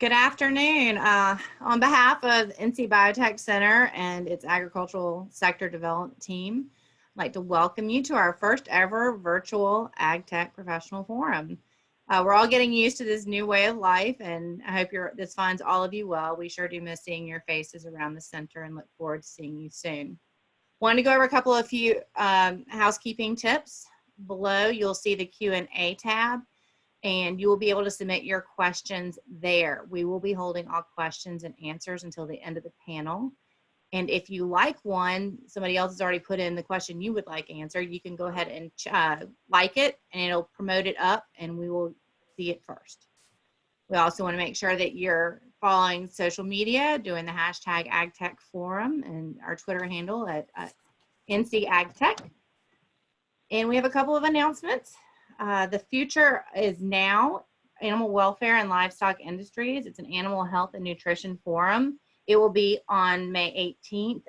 Good afternoon. On behalf of NC Biotech Center and its agricultural sector development team, I'd like to welcome you to our first ever virtual AgTech professional forum. We're all getting used to this new way of life, and I hope this finds all of you well. We sure do miss seeing your faces around the center and look forward to seeing you soon. Wanted to go over a couple of few housekeeping tips. Below, you'll see the Q&A tab, and you will be able to submit your questions there. We will be holding all questions and answers until the end of the panel. And if you like one, somebody else has already put in the question you would like answered, you can go ahead and like it, and it'll promote it up, and we will see it first. We also want to make sure that you're following social media, doing the hashtag AgTech Forum and our Twitter handle at NC AgTech. And we have a couple of announcements. The future is now animal welfare and livestock industries. It's an animal health and nutrition forum. It will be on May 18th.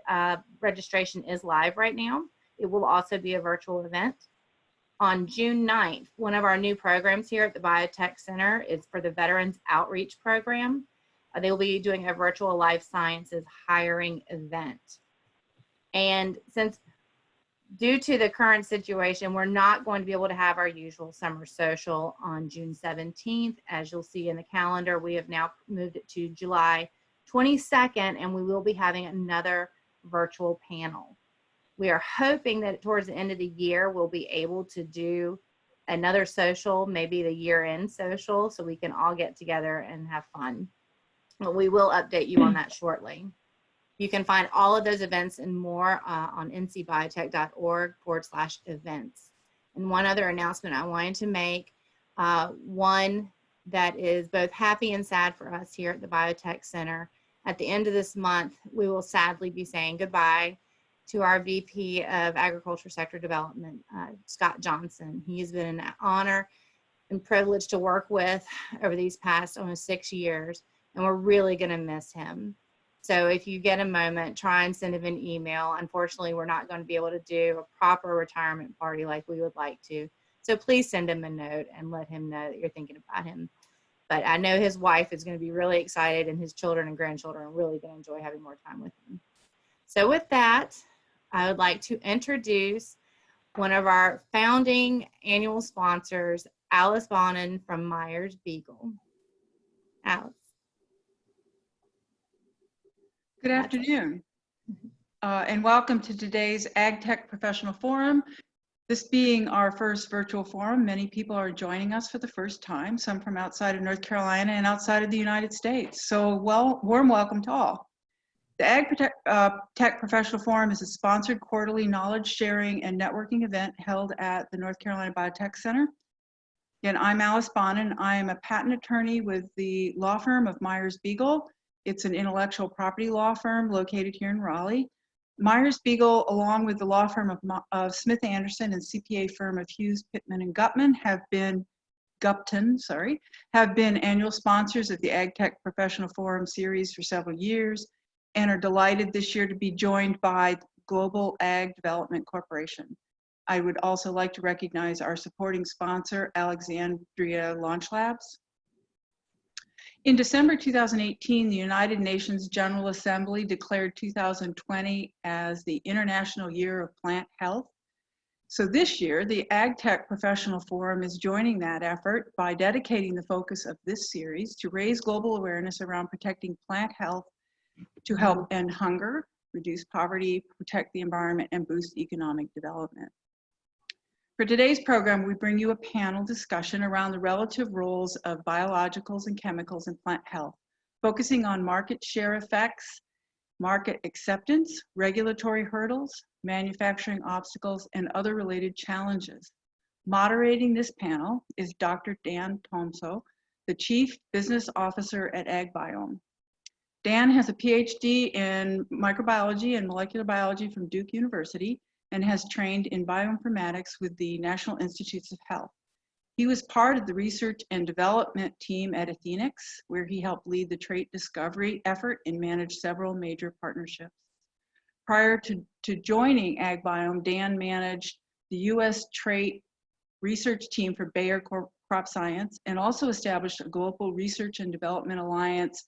Registration is live right now. It will also be a virtual event. On June 9th, one of our new programs here at the Biotech Center is for the Veterans Outreach Program. They will be doing a virtual life sciences hiring event. And since due to the current situation, we're not going to be able to have our usual summer social on June 17th. As you'll see in the calendar, we have now moved it to July 22nd, and we will be having another virtual panel. We are hoping that towards the end of the year, we'll be able to do another social, maybe the year-end social, so we can all get together and have fun. But we will update you on that shortly. You can find all of those events and more on ncbiotech.org/events. And one other announcement I wanted to make, one that is both happy and sad for us here at the Biotech Center. At the end of this month, we will sadly be saying goodbye to our VP of Agriculture Sector Development, Scott Johnson. He has been an honor and privilege to work with over these past almost 6 years, and we're really gonna miss him. So if you get a moment, try and send him an email. Unfortunately, we're not going to be able to do a proper retirement party like we would like to. So please send him a note and let him know that you're thinking about him. But I know his wife is going to be really excited, and his children and grandchildren are really going to enjoy having more time with him. So with that, I would like to introduce one of our founding annual sponsors, Alice Bonnen from Myers-Beagle. Alice. Good afternoon, and welcome to today's AgTech Professional Forum. This being our first virtual forum, many people are joining us for the first time, some from outside of North Carolina and outside of the United States. So warm welcome to all. The AgTech Professional Forum is a sponsored quarterly knowledge sharing and networking event held at the North Carolina Biotech Center. Again, I'm Alice Bonnen. I am a patent attorney with the law firm of Myers-Beagle. It's an intellectual property law firm located here in Raleigh. Myers-Beagle, along with the law firm of Smith Anderson and CPA firm of Hughes, Pittman, and Gupton, have been annual sponsors of the AgTech Professional Forum series for several years, and are delighted this year to be joined by Global Ag Development Corporation. I would also like to recognize our supporting sponsor, Alexandria LaunchLabs. In December 2018, the United Nations General Assembly declared 2020 as the International Year of Plant Health. So this year, the AgTech Professional Forum is joining that effort by dedicating the focus of this series to raise global awareness around protecting plant health to help end hunger, reduce poverty, protect the environment, and boost economic development. For today's program, we bring you a panel discussion around the relative roles of biologicals and chemicals in plant health, focusing on market share effects, market acceptance, regulatory hurdles, manufacturing obstacles, and other related challenges. Moderating this panel is Dr. Dan Tomso, the Chief Business Officer at AgBiome. Dan has a PhD in microbiology and molecular biology from Duke University, and has trained in bioinformatics with the National Institutes of Health. He was part of the research and development team at Athenix, where he helped lead the trait discovery effort and managed several major partnerships. Prior to joining AgBiome, Dan managed the U.S. trait research team for Bayer crop science, and also established a global research and development alliance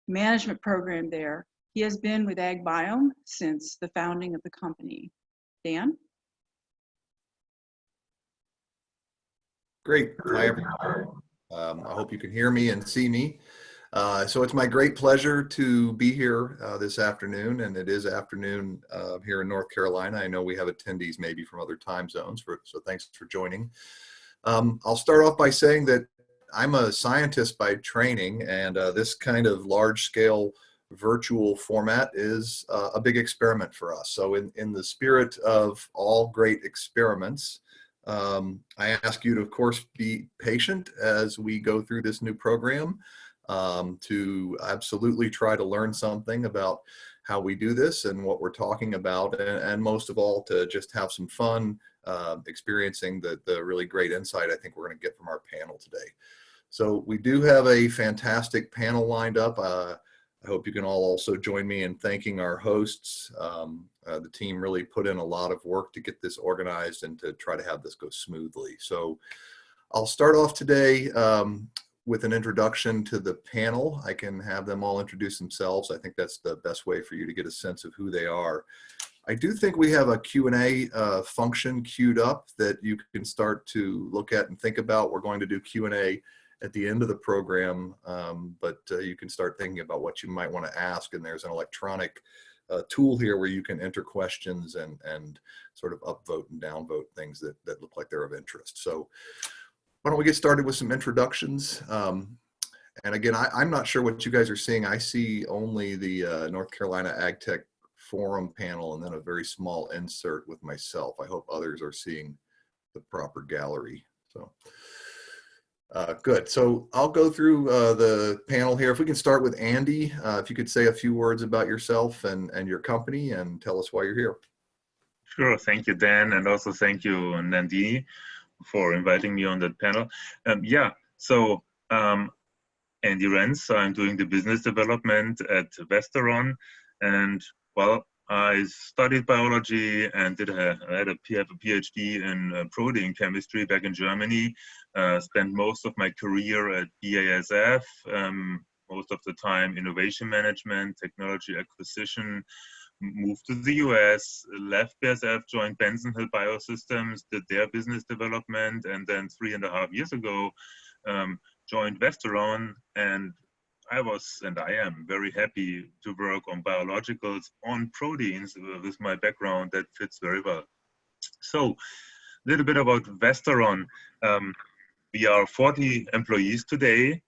management program there. He has been with AgBiome since the founding of the company. Dan? Great. Hi, everyone. I hope you can hear me and see me. So it's my great pleasure to be here this afternoon, and it is afternoon here in North Carolina. I know we have attendees maybe from other time zones, so thanks for joining. I'll start off by saying that I'm a scientist by training, and this kind of large-scale virtual format is a big experiment for us. So in the spirit of all great experiments, I ask you to, of course, be patient as we go through this new program, to absolutely try to learn something about how we do this and what we're talking about, and most of all, to just have some fun experiencing the really great insight I think we're going to get from our panel today. So we do have a fantastic panel lined up. I hope you can all also join me in thanking our hosts. The team really put in a lot of work to get this organized and to try to have this go smoothly. So I'll start off today with an introduction to the panel. I can have them all introduce themselves. I think that's the best way for you to get a sense of who they are. I do think we have a Q&A function queued up that you can start to look at and think about. We're going to do Q&A at the end of the program, but you can start thinking about what you might want to ask, and there's an electronic tool here where you can enter questions and sort of upvote and downvote things that look like they're of interest. So why don't we get started with some introductions? And again, I'm not sure what you guys are seeing. I see only the North Carolina AgTech Forum panel and then a very small insert with myself. I hope others are seeing the proper gallery. So. Good. So I'll go through the panel here. If we can start with Andy, if you could say a few words about yourself and your company and tell us why you're here. Sure. Thank you, Dan. And also thank you, Nandini, for inviting me on that panel. So Andy Renz, I'm doing the business development at Vestaron. And well, I studied biology and have a PhD in protein chemistry back in Germany. Spent most of my career at BASF, most of the time innovation management, technology acquisition. Moved to the US, left BASF, joined Benson Hill Biosystems, did their business development, and then 3.5 years ago joined Vestaron, and I was, and I am, very happy to work on biologicals, on proteins. With my background, that fits very well. So, a little bit about Vestaron. We are 40 employees today.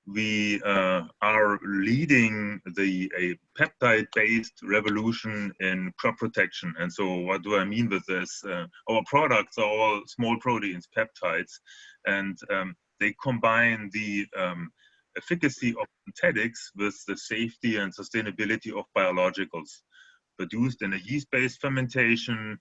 We are leading a peptide-based revolution in crop protection. And so what do I mean with this? Our products are all small proteins, peptides, and they combine the efficacy of synthetics with the safety and sustainability of biologicals. Produced in a yeast-based fermentation,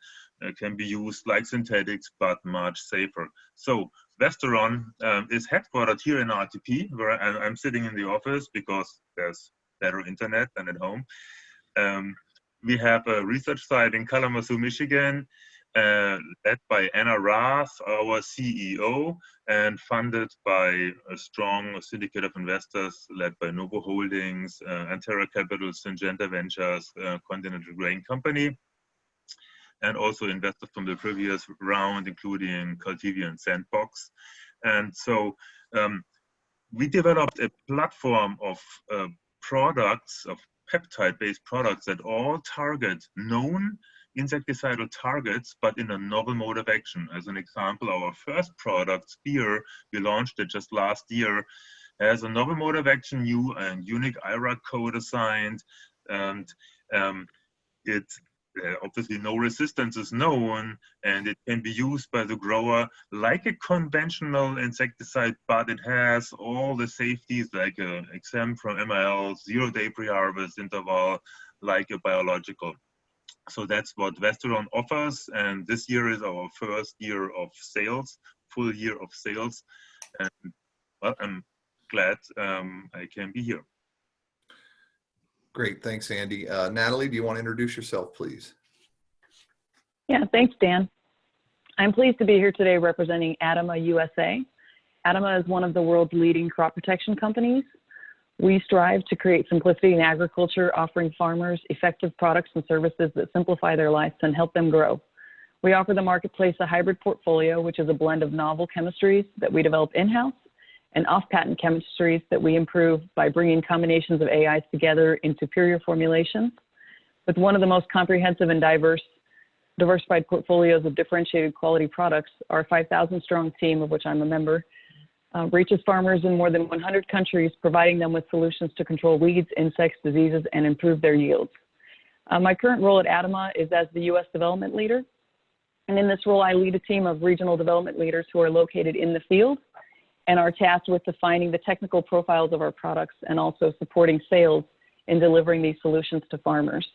can be used like synthetics, but much safer. So Vestaron is headquartered here in RTP, where I'm sitting in the office because there's better internet than at home. We have a research site in Kalamazoo, Michigan, led by Anna Rath, our CEO, and funded by a strong syndicate of investors led by Novo Holdings, Antera Capital, Syngenta Ventures, Continental Grain Company, and also investors from the previous round, including Caltivia and Sandbox. And so we developed a platform of products, of peptide-based products that all target known insecticidal targets, but in a novel mode of action. As an example, our first product, Spear, we launched it just last year, has a novel mode of action, new and unique IRA code assigned, and it's obviously no resistance is known, and it can be used by the grower like a conventional insecticide, but it has all the safeties like exempt from MIL, 0-day pre-harvest interval, like a biological. So that's what Vestaron offers, and this year is our first year of sales, full year of sales, and well, I'm glad I can be here. Great, thanks, Andy. Natalie, do you want to introduce yourself, please? Yeah, thanks, Dan. I'm pleased to be here today representing ADAMA USA. ADAMA is one of the world's leading crop protection companies. We strive to create simplicity in agriculture, offering farmers effective products and services that simplify their lives and help them grow. We offer the marketplace a hybrid portfolio, which is a blend of novel chemistries that we develop in-house and off-patent chemistries that we improve by bringing combinations of AIs together in superior formulations. With one of the most comprehensive and diversified portfolios of differentiated quality products, our 5,000-strong team, of which I'm a member, reaches farmers in more than 100 countries, providing them with solutions to control weeds, insects, diseases, and improve their yields. My current role at ADAMA is as the U.S. development leader. And in this role, I lead a team of regional development leaders who are located in the field and are tasked with defining the technical profiles of our products and also supporting sales in delivering these solutions to farmers.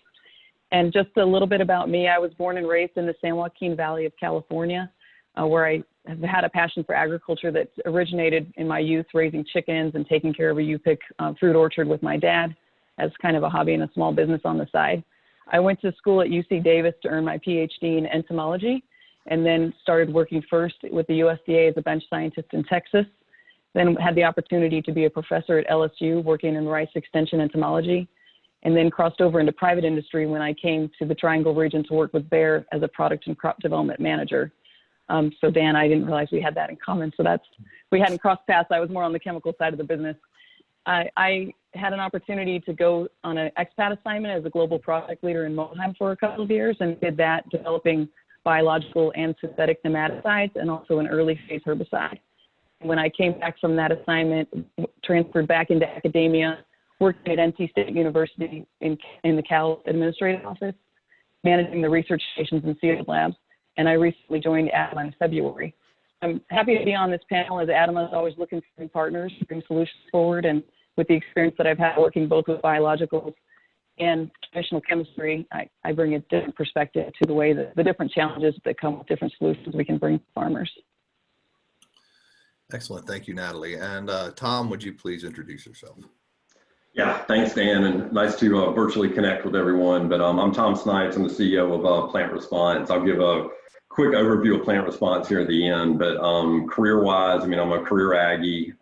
And just a little bit about me, I was born and raised in the San Joaquin Valley of California, where I have had a passion for agriculture that originated in my youth, raising chickens and taking care of a U-pick fruit orchard with my dad as kind of a hobby and a small business on the side. I went to school at UC Davis to earn my PhD in entomology, and then started working first with the USDA as a bench scientist in Texas, then had the opportunity to be a professor at LSU working in rice extension entomology, and then crossed over into private industry when I came to the Triangle region to work with Bayer as a product and crop development manager. So Dan, I didn't realize we had that in common. So we hadn't crossed paths. I was more on the chemical side of the business. I had an opportunity to go on an expat assignment as a global product leader in Moheim for a couple of years, and did that developing biological and synthetic nematicides and also an early phase herbicide. When I came back from that assignment, transferred back into academia, worked at NC State University in the Cal Administrative Office, managing the research stations and field labs. And I recently joined ADAMA in February. I'm happy to be on this panel, as ADAMA is always looking for new partners to bring solutions forward. And with the experience that I've had working both with biologicals and traditional chemistry, I bring a different perspective to the way that the different challenges that come with different solutions we can bring to farmers. Excellent. Thank you, Natalie. And Tom, would you please introduce yourself? Yeah, thanks, Dan, and nice to virtually connect with everyone. But I'm Tom Snipes. I'm the CEO of PlantResponse. I'll give a quick overview of PlantResponse here at the end. But career-wise, I mean, I'm a career Aggie.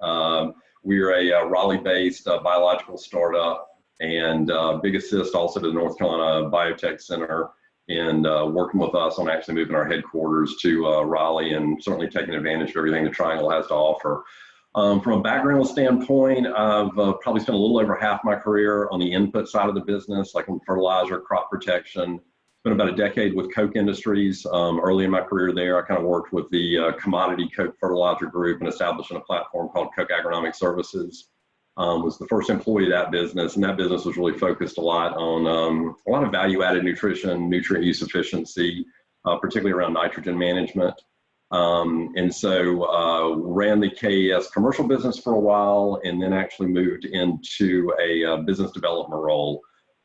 We're a Raleigh-based biological startup, and big assist also to the North Carolina Biotech Center in working with us on actually moving our headquarters to Raleigh, and certainly taking advantage of everything the Triangle has to offer. From a background standpoint, I've probably spent a little over half my career on the input side of the business, like in fertilizer, crop protection. Spent about a decade with Koch Industries. Early in my career there, I kind of worked with the commodity Koch fertilizer group and establishing a platform called Koch Agronomic Services. Was the first employee of that business, and that business was really focused a lot on a lot of value-added nutrition, nutrient use efficiency, particularly around nitrogen management. And so ran the KES commercial business for a while, and then actually moved into a business development role.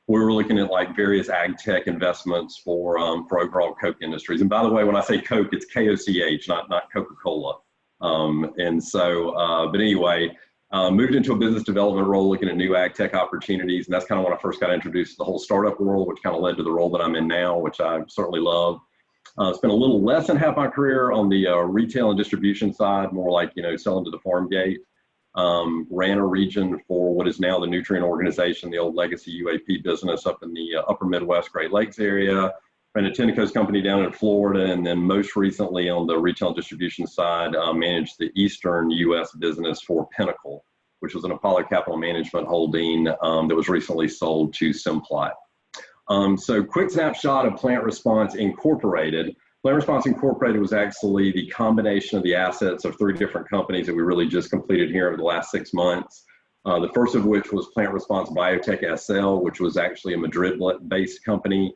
We were looking at like various ag tech investments for overall Koch Industries. And by the way, when I say Koch, it's K-O-C-H, not Coca-Cola. And so, but anyway, moved into a business development role, looking at new ag tech opportunities. And that's kind of when I first got introduced to the whole startup world, which kind of led to the role that I'm in now, which I certainly love. Spent a little less than half my career on the retail and distribution side, more like, you know, selling to the farm gate. Ran a region for what is now the Nutrient Organization, the old legacy UAP business up in the upper Midwest Great Lakes area. Ran a Tenneco's company down in Florida, and then most recently on the retail and distribution side, managed the Eastern U.S. business for Pinnacle, which was an Apollo Capital Management holding that was recently sold to Simplot. So quick snapshot of PlantResponse Incorporated. PlantResponse Incorporated was actually the combination of the assets of 3 different companies that we really just completed here over the last 6 months. The first of which was PlantResponse Biotech SL, which was actually a Madrid-based company.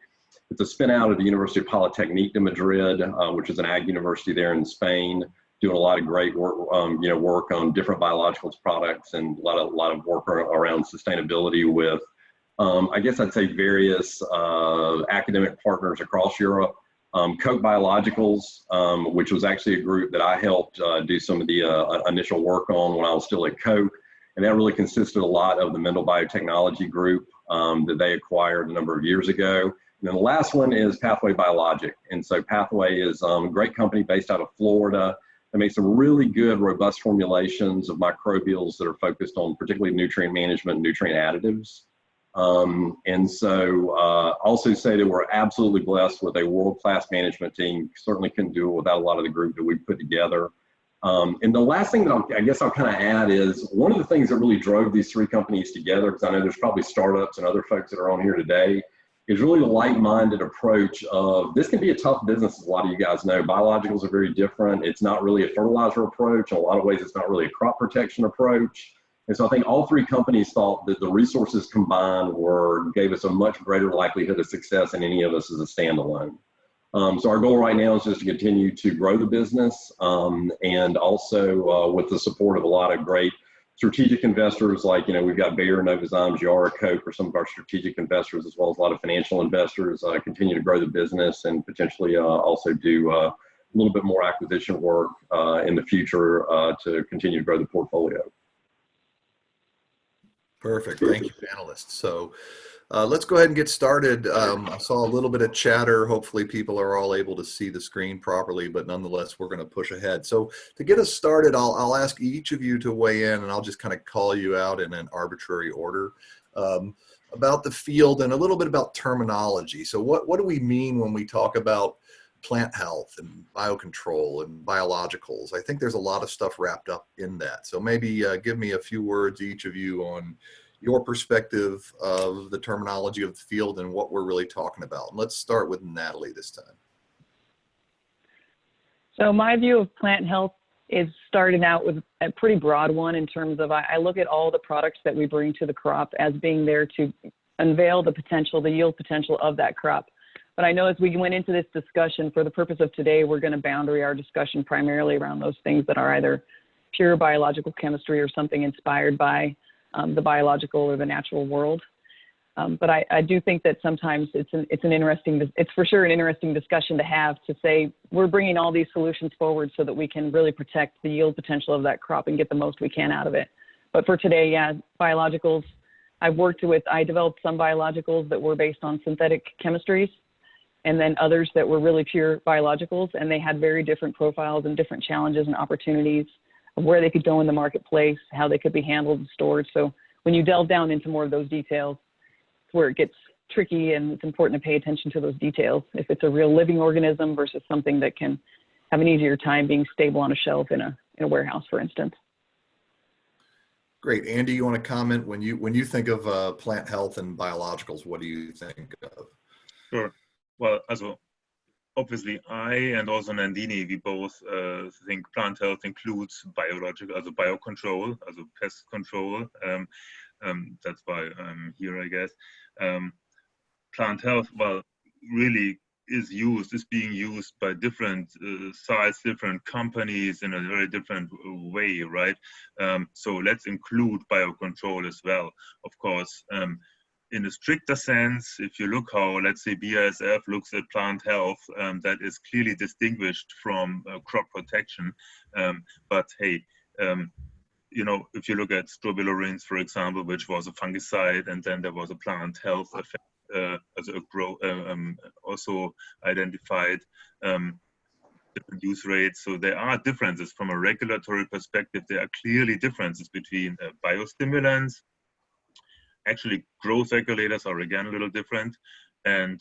It's a spin out of the University of Polytechnique de Madrid, which is an ag university there in Spain, doing a lot of great work, work on different biologicals products, and a lot of work around sustainability with, I guess I'd say, various academic partners across Europe. Koch Biologicals, which was actually a group that I helped do some of the initial work on when I was still at Koch. And that really consisted a lot of the Mendel Biotechnology group that they acquired a number of years ago. And then the last one is Pathway Biologic. And so Pathway is a great company based out of Florida that makes some really good, robust formulations of microbials that are focused on particularly nutrient management and nutrient additives. And so also say that we're absolutely blessed with a world-class management team. Certainly couldn't do it without a lot of the group that we've put together. And the last thing that I guess I'll kind of add is one of the things that really drove these three companies together, because I know there's probably startups and other folks that are on here today, is really the like-minded approach of this can be a tough business, as a lot of you guys know. Biologicals are very different. It's not really a fertilizer approach. In a lot of ways, it's not really a crop protection approach. And so I think all three companies thought that the resources combined gave us a much greater likelihood of success than any of us as a standalone. So our goal right now is just to continue to grow the business, and also with the support of a lot of great strategic investors, like, we've got Bayer, Novozymes, Yara, Coke are some of our strategic investors, as well as a lot of financial investors, continue to grow the business and potentially also do a little bit more acquisition work in the future to continue to grow the portfolio. Perfect. Thank you, panelists. So let's go ahead and get started. I saw a little bit of chatter. Hopefully people are all able to see the screen properly, but nonetheless, we're going to push ahead. So to get us started, I'll ask each of you to weigh in, and I'll just kind of call you out in an arbitrary order about the field and a little bit about terminology. So what do we mean when we talk about plant health and biocontrol and biologicals? I think there's a lot of stuff wrapped up in that. So maybe give me a few words, each of you, on your perspective of the terminology of the field and what we're really talking about. And let's start with Natalie this time. So my view of plant health is starting out with a pretty broad one in terms of I look at all the products that we bring to the crop as being there to unveil the potential, the yield potential of that crop. But I know as we went into this discussion, for the purpose of today, we're going to boundary our discussion primarily around those things that are either pure biological chemistry or something inspired by the biological or the natural world. But I do think that sometimes it's for sure an interesting discussion to have, to say we're bringing all these solutions forward so that we can really protect the yield potential of that crop and get the most we can out of it. But for today, yeah, biologicals, I developed some biologicals that were based on synthetic chemistries, and then others that were really pure biologicals, and they had very different profiles and different challenges and opportunities of where they could go in the marketplace, how they could be handled and stored. So when you delve down into more of those details, it's where it gets tricky, and it's important to pay attention to those details. If it's a real living organism versus something that can have an easier time being stable on a shelf in a warehouse, for instance. Great. Andy, you want to comment when you think of plant health and biologicals, what do you think of? Sure. Well, obviously I and also Nandini, we both think plant health includes biological, biocontrol, pest control. That's why I'm here, I guess. Plant health, well, really is being used by different size, different companies in a very different way, right? So let's include biocontrol as well, of course. In a stricter sense, if you look how, let's say, BASF looks at plant health, that is clearly distinguished from crop protection. But hey, if you look at strobilurins, for example, which was a fungicide, and then there was a plant health effect also identified different use rates. So there are differences from a regulatory perspective. There are clearly differences between biostimulants. Actually, growth regulators are again a little different, and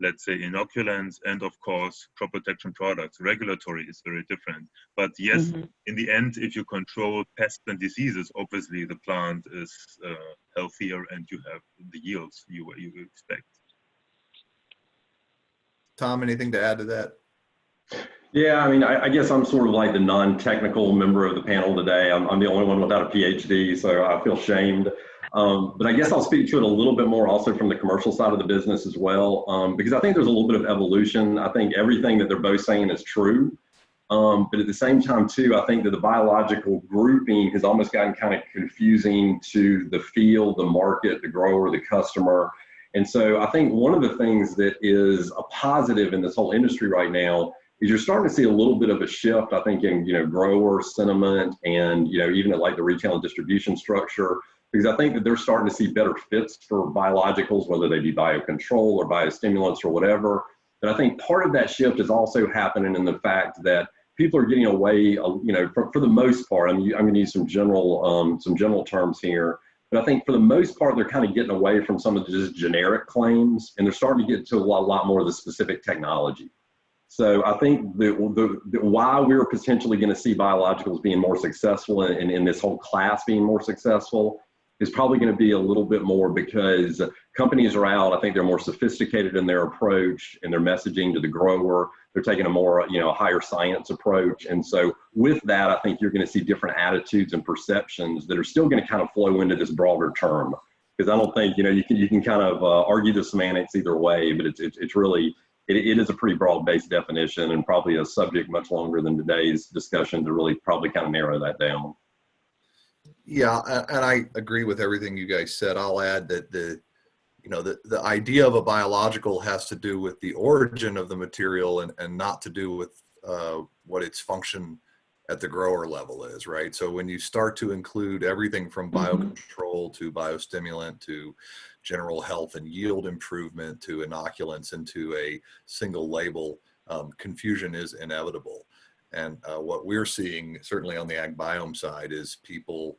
let's say inoculants, and of course crop protection products. Regulatory is very different. But yes, in the end, if you control pests and diseases, obviously the plant is healthier and you have the yields you expect. Tom, anything to add to that? Yeah, I mean, I guess I'm sort of like the non-technical member of the panel today. I'm the only one without a PhD, so I feel shamed. But I guess I'll speak to it a little bit more also from the commercial side of the business as well, because I think there's a little bit of evolution. I think everything that they're both saying is true. But at the same time, too, I think that the biological grouping has almost gotten kind of confusing to the field, the market, the grower, the customer. And so I think one of the things that is a positive in this whole industry right now is you're starting to see a little bit of a shift, I think, in grower sentiment and even at like the retail and distribution structure because I think that they're starting to see better fits for biologicals, whether they be biocontrol or biostimulants or whatever. But I think part of that shift is also happening in the fact that people are getting away, you know, for the most part. I'm going to use some general terms here, but I think for the most part, they're kind of getting away from some of the just generic claims, and they're starting to get to a lot more of the specific technology. So I think the why we're potentially going to see biologicals being more successful and in this whole class being more successful is probably going to be a little bit more because companies are out. I think they're more sophisticated in their approach and their messaging to the grower. They're taking a more, you know, higher science approach. And so with that, I think you're going to see different attitudes and perceptions that are still going to kind of flow into this broader term. Because I don't think, you know, you can kind of argue the semantics either way, but it's really, it is a pretty broad-based definition and probably a subject much longer than today's discussion to really probably kind of narrow that down. Yeah, and I agree with everything you guys said. I'll add that the idea of a biological has to do with the origin of the material and not to do with what its function at the grower level is, right? So when you start to include everything from biocontrol to biostimulant to general health and yield improvement to inoculants into a single label, confusion is inevitable. And what we're seeing, certainly on the AgBiome side, is people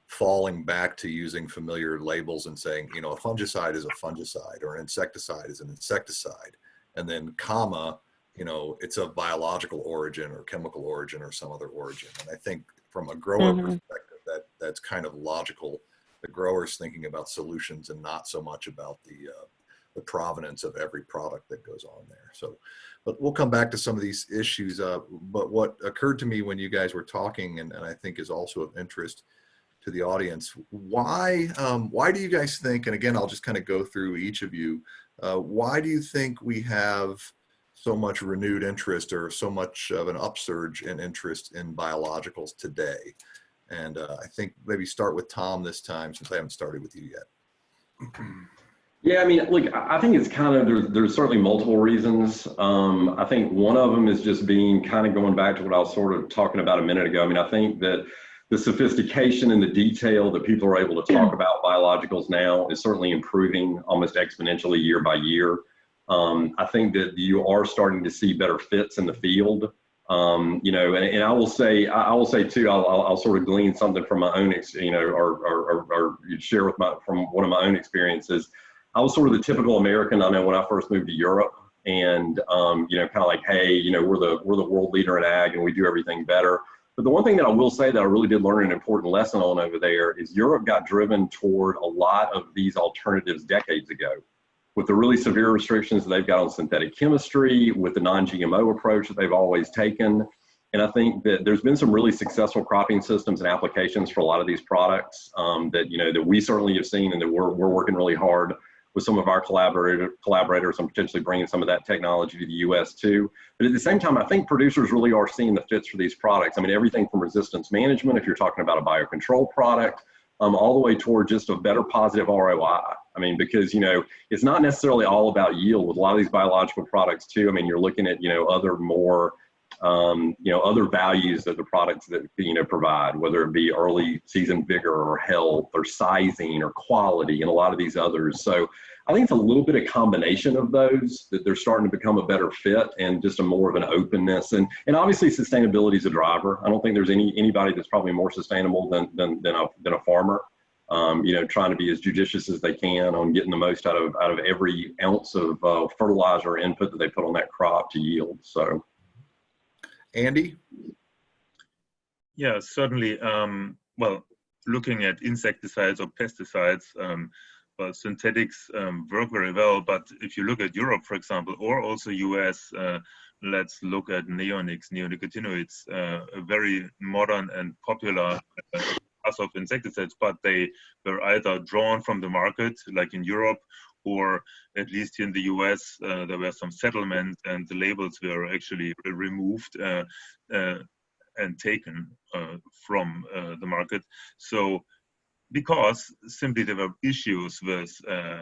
falling back to using familiar labels and saying, you know, a fungicide is a fungicide or an insecticide is an insecticide, and then comma, you know, it's of biological origin or chemical origin or some other origin. And I think from a grower perspective, that's kind of logical. The grower's thinking about solutions and not so much about the provenance of every product that goes on there. So, but we'll come back to some of these issues. But what occurred to me when you guys were talking, and I think is also of interest to the audience, why do you guys think, and again, I'll just kind of go through each of you, why do you think we have so much renewed interest or so much of an upsurge in interest in biologicals today? And I think maybe start with Tom this time, since I haven't started with you yet. Yeah, I mean, look, I think it's kind of, there's certainly multiple reasons. I think one of them is just being kind of going back to what I was sort of talking about a minute ago. I mean, I think that the sophistication and the detail that people are able to talk about biologicals now is certainly improving almost exponentially year by year. I think that you are starting to see better fits in the field. You know, and I will say too, I'll sort of glean something from my own, or share from one of my own experiences. I was sort of the typical American, I know, when I first moved to Europe, and you know, kind of like, hey, you know, we're the world leader in ag and we do everything better. But the one thing that I will say that I really did learn an important lesson on over there is Europe got driven toward a lot of these alternatives decades ago, with the really severe restrictions that they've got on synthetic chemistry, with the non-GMO approach that they've always taken. And I think that there's been some really successful cropping systems and applications for a lot of these products that, you know, that we certainly have seen, and that we're working really hard with some of our collaborators and potentially bringing some of that technology to the US too. But at the same time, I think producers really are seeing the fits for these products. I mean, everything from resistance management, if you're talking about a biocontrol product, all the way toward just a better positive ROI. I mean, because, you know, it's not necessarily all about yield with a lot of these biological products too. I mean, you're looking at, you know, other more, you know, other values that the products that, you know, provide, whether it be early season vigor or health or sizing or quality and a lot of these others. So I think it's a little bit of combination of those that they're starting to become a better fit and just a more of an openness. And obviously sustainability is a driver. I don't think there's anybody that's probably more sustainable than a farmer. You know, trying to be as judicious as they can on getting the most out of every ounce of fertilizer or input that they put on that crop to yield. So. Andy? Yeah, certainly. Well, looking at insecticides or pesticides, well, synthetics work very well. But if you look at Europe, for example, or also US, let's look at neonics, neonicotinoids, a very modern and popular class of insecticides, but they were either drawn from the market, like in Europe, or at least in the US, there were some settlements and the labels were actually removed and taken from the market. So because simply there were issues with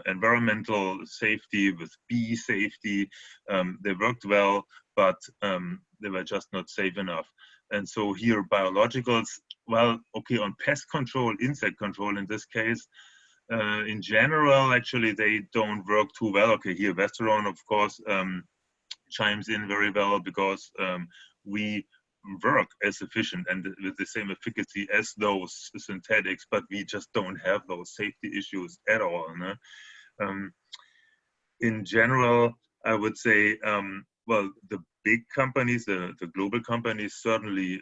environmental safety, with bee safety, they worked well, but they were just not safe enough. And so here biologicals, well, okay, on pest control, insect control in this case, in general, actually, they don't work too well. Okay, here, Vestaron, of course, chimes in very well because we work as efficient and with the same efficacy as those synthetics, but we just don't have those safety issues at all. No? In general, I would say, well, the big companies, the global companies certainly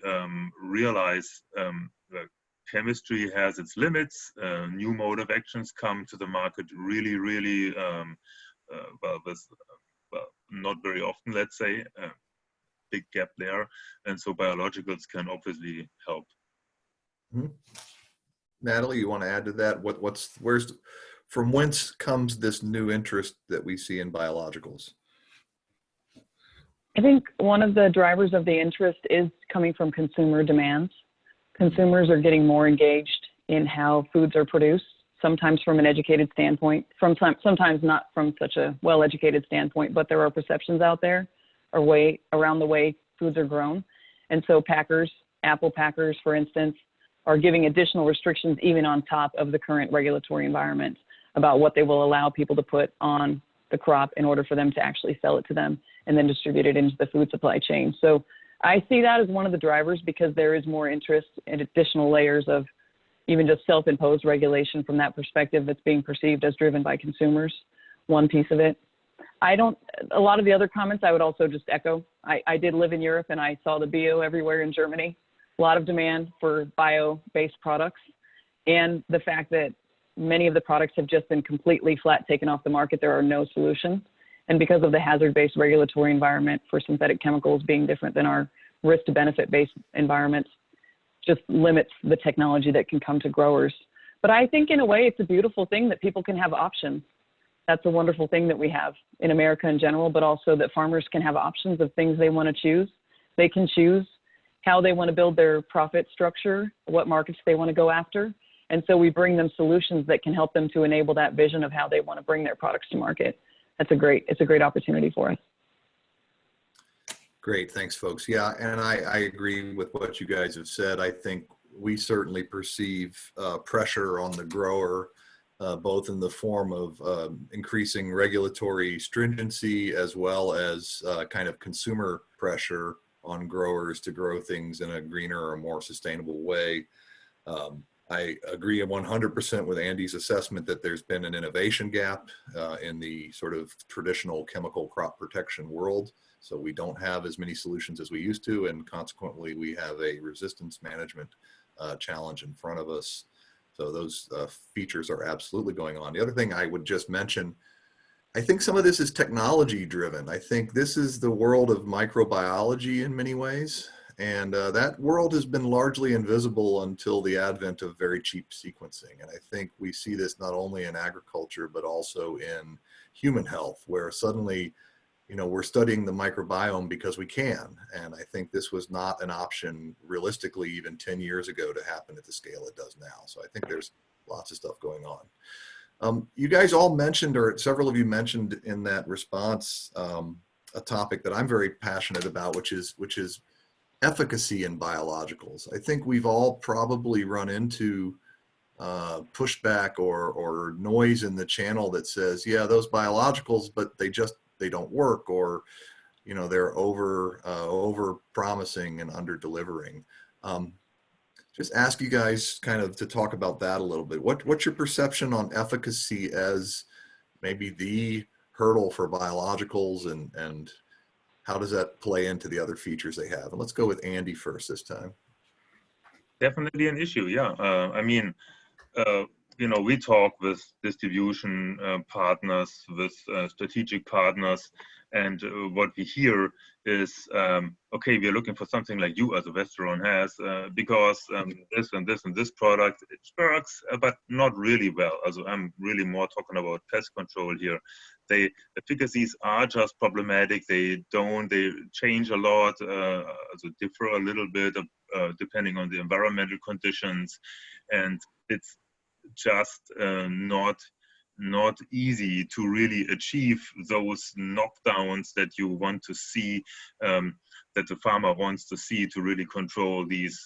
realize that chemistry has its limits. New mode of actions come to the market really, well, not very often, let's say. Big gap there, and so biologicals can obviously help. Mm-hmm. Natalie, you want to add to that? From whence comes this new interest that we see in biologicals? I think one of the drivers of the interest is coming from consumer demands. Consumers are getting more engaged in how foods are produced, sometimes from an educated standpoint, sometimes not from such a well-educated standpoint, but there are perceptions out there around the way foods are grown. And so packers, apple packers, for instance, are giving additional restrictions even on top of the current regulatory environment about what they will allow people to put on the crop in order for them to actually sell it to them and then distribute it into the food supply chain. So I see that as one of the drivers because there is more interest in additional layers of even just self-imposed regulation from that perspective that's being perceived as driven by consumers, one piece of it. A lot of the other comments I would also just echo. I did live in Europe and I saw the bio everywhere in Germany. A lot of demand for bio-based products. And the fact that many of the products have just been completely flat taken off the market, there are no solutions. And because of the hazard-based regulatory environment for synthetic chemicals being different than our risk to benefit-based environments, just limits the technology that can come to growers. But I think in a way it's a beautiful thing that people can have options. That's a wonderful thing that we have in America in general, but also that farmers can have options of things they want to choose. They can choose how they want to build their profit structure, what markets they want to go after. And so we bring them solutions that can help them to enable that vision of how they want to bring their products to market. It's a great opportunity for us. Great, thanks folks. Yeah, and I agree with what you guys have said. I think we certainly perceive pressure on the grower, both in the form of increasing regulatory stringency as well as kind of consumer pressure on growers to grow things in a greener or more sustainable way. I agree 100% with Andy's assessment that there's been an innovation gap in the sort of traditional chemical crop protection world. So we don't have as many solutions as we used to, and consequently we have a resistance management challenge in front of us. So those features are absolutely going on. The other thing I would just mention, I think some of this is technology driven. I think this is the world of microbiology in many ways. And that world has been largely invisible until the advent of very cheap sequencing. And I think we see this not only in agriculture, but also in human health, where suddenly, you know, we're studying the microbiome because we can. And I think this was not an option realistically even 10 years ago to happen at the scale it does now. So I think there's lots of stuff going on. You guys all mentioned, or several of you mentioned in that response, a topic that I'm very passionate about, which is efficacy in biologicals. I think we've all probably run into pushback or noise in the channel that says, yeah, those biologicals, but they don't work, or, you know, they're over promising and under delivering. Just ask you guys kind of to talk about that a little bit. What's your perception on efficacy as maybe the hurdle for biologicals, and how does that play into the other features they have? And let's go with Andy first this time. Definitely an issue, yeah. I mean, you know, we talk with distribution partners, with strategic partners, and what we hear is, okay, we're looking for something like you as a Vestaron has, because this and this and this product, it works, but not really well. Also, I'm really more talking about pest control here. Efficacies are just problematic. They change a lot, also differ a little bit depending on the environmental conditions, and it's just not easy to really achieve those knockdowns that you want to see, that the farmer wants to see to really control these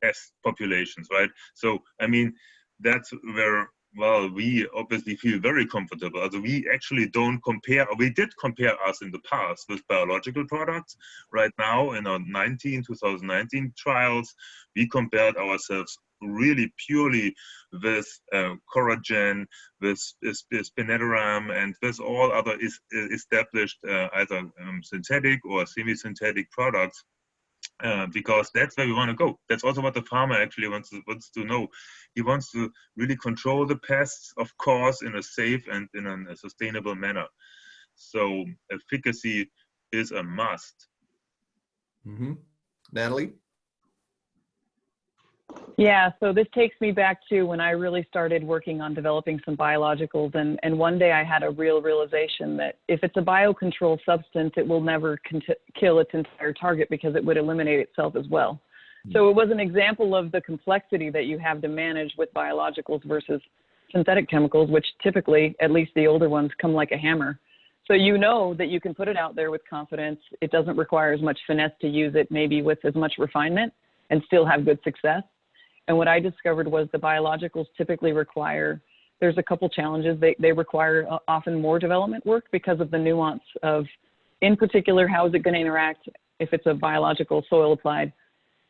S populations, right? So, I mean, that's where, well, we obviously feel very comfortable. Also, we actually don't compare, or we did compare us in the past with biological products. Right now, in our 2019 trials, we compared ourselves really purely with Coragen, with Spinedoram, and with all other established either synthetic or semi-synthetic products, because that's where we want to go. That's also what the farmer actually wants to know. He wants to really control the pests, of course, in a safe and in a sustainable manner. So efficacy is a must. Mm-hmm. Natalie? Yeah, so this takes me back to when I really started working on developing some biologicals, and one day I had a real realization that if it's a biocontrol substance, it will never kill its entire target because it would eliminate itself as well. So it was an example of the complexity that you have to manage with biologicals versus synthetic chemicals, which typically, at least the older ones, come like a hammer. So you know that you can put it out there with confidence. It doesn't require as much finesse to use it, maybe with as much refinement, and still have good success. And what I discovered was the biologicals typically require, there's a couple challenges. They require often more development work because of the nuance of, in particular, how is it going to interact if it's a biological soil applied?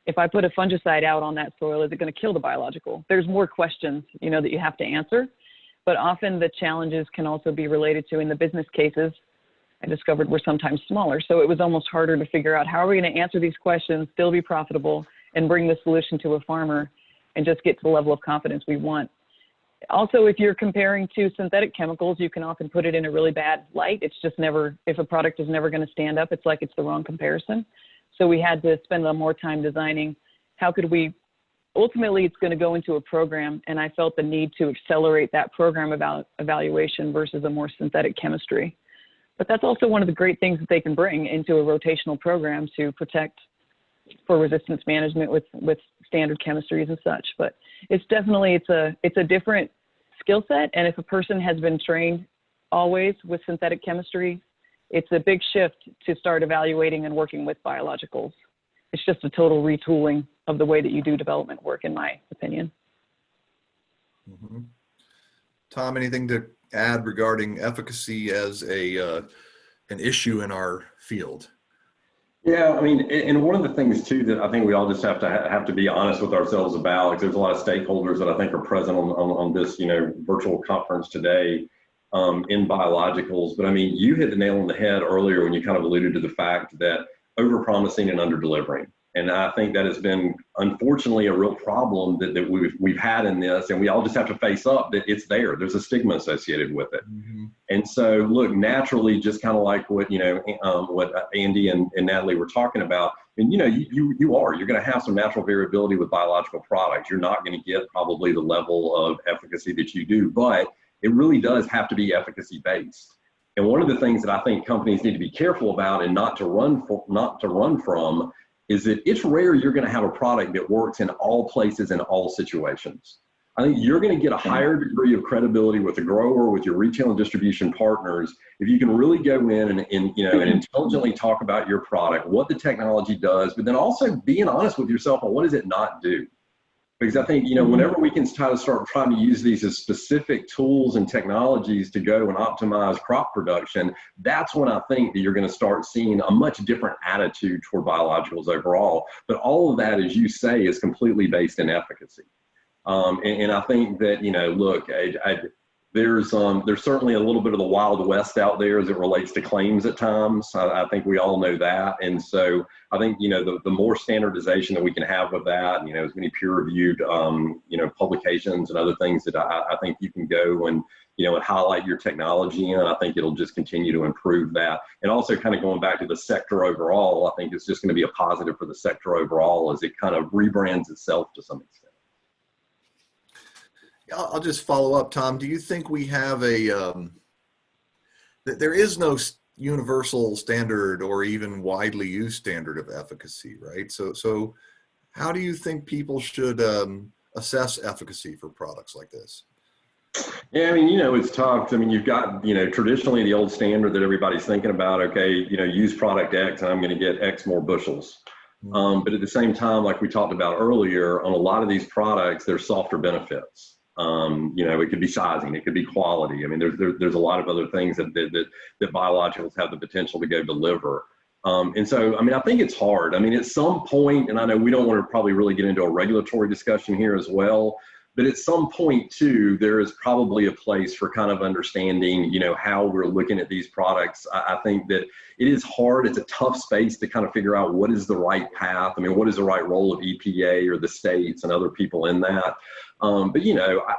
If I put a fungicide out on that soil, is it going to kill the biological? There's more questions, you know, that you have to answer. But often the challenges can also be related to, in the business cases, I discovered were sometimes smaller. So it was almost harder to figure out how are we going to answer these questions, still be profitable, and bring the solution to a farmer and just get to the level of confidence we want. Also, if you're comparing to synthetic chemicals, you can often put it in a really bad light. It's just never, if a product is never going to stand up, it's like it's the wrong comparison. So we had to spend a little more time designing how could we, ultimately it's going to go into a program, and I felt the need to accelerate that program about evaluation versus a more synthetic chemistry. But that's also one of the great things that they can bring into a rotational program to protect for resistance management with standard chemistries and such. But it's definitely, it's a different skill set. And if a person has been trained always with synthetic chemistry, it's a big shift to start evaluating and working with biologicals. It's just a total retooling of the way that you do development work, in my opinion. Mm-hmm. Tom, anything to add regarding efficacy as an issue in our field? Yeah, I mean, and one of the things too that I think we all just have to be honest with ourselves about, like there's a lot of stakeholders that I think are present on this, you know, virtual conference today in biologicals. But I mean, you hit the nail on the head earlier when you kind of alluded to the fact that over-promising and under-delivering. And I think that has been, unfortunately, a real problem that we've had in this, and we all just have to face up that it's there. There's a stigma associated with it. Mm-hmm. And so, look, naturally, just kind of like what, you know, what Andy and Natalie were talking about, and, you know, you're going to have some natural variability with biological products. You're not going to get probably the level of efficacy that you do, but it really does have to be efficacy-based. And one of the things that I think companies need to be careful about and not to run from is that it's rare you're going to have a product that works in all places in all situations. I think you're going to get a higher degree of credibility with the grower, with your retail and distribution partners, if you can really go in and intelligently talk about your product, what the technology does, but then also being honest with yourself on what does it not do. Because I think, you know, whenever we can start trying to use these as specific tools and technologies to go and optimize crop production, that's when I think that you're going to start seeing a much different attitude toward biologicals overall. But all of that, as you say, is completely based in efficacy. And I think that, you know, look, there's certainly a little bit of the Wild West out there as it relates to claims at times. I think we all know that. And so I think, you know, the more standardization that we can have with that, you know, as many peer-reviewed, you know, publications and other things that I think you can go and, you know, and highlight your technology in, I think it'll just continue to improve that. And also kind of going back to the sector overall, I think it's just going to be a positive for the sector overall as it kind of rebrands itself to some extent. I'll just follow up, Tom. Do you think we have there is no universal standard or even widely used standard of efficacy, right? So how do you think people should assess efficacy for products like this? Yeah, I mean, you know, it's tough. I mean, you've got, you know, traditionally the old standard that everybody's thinking about, okay, you know, use product X and I'm going to get X more bushels. But at the same time, like we talked about earlier, on a lot of these products, there's softer benefits. It could be sizing, it could be quality. I mean, there's a lot of other things that biologicals have the potential to go deliver. And so, I mean, I think it's hard. I mean, at some point, and I know we don't want to probably really get into a regulatory discussion here as well, but at some point too, there is probably a place for kind of understanding, how we're looking at these products. I think that it is hard. It's a tough space to kind of figure out what is the right path. I mean, what is the right role of EPA or the states and other people in that? But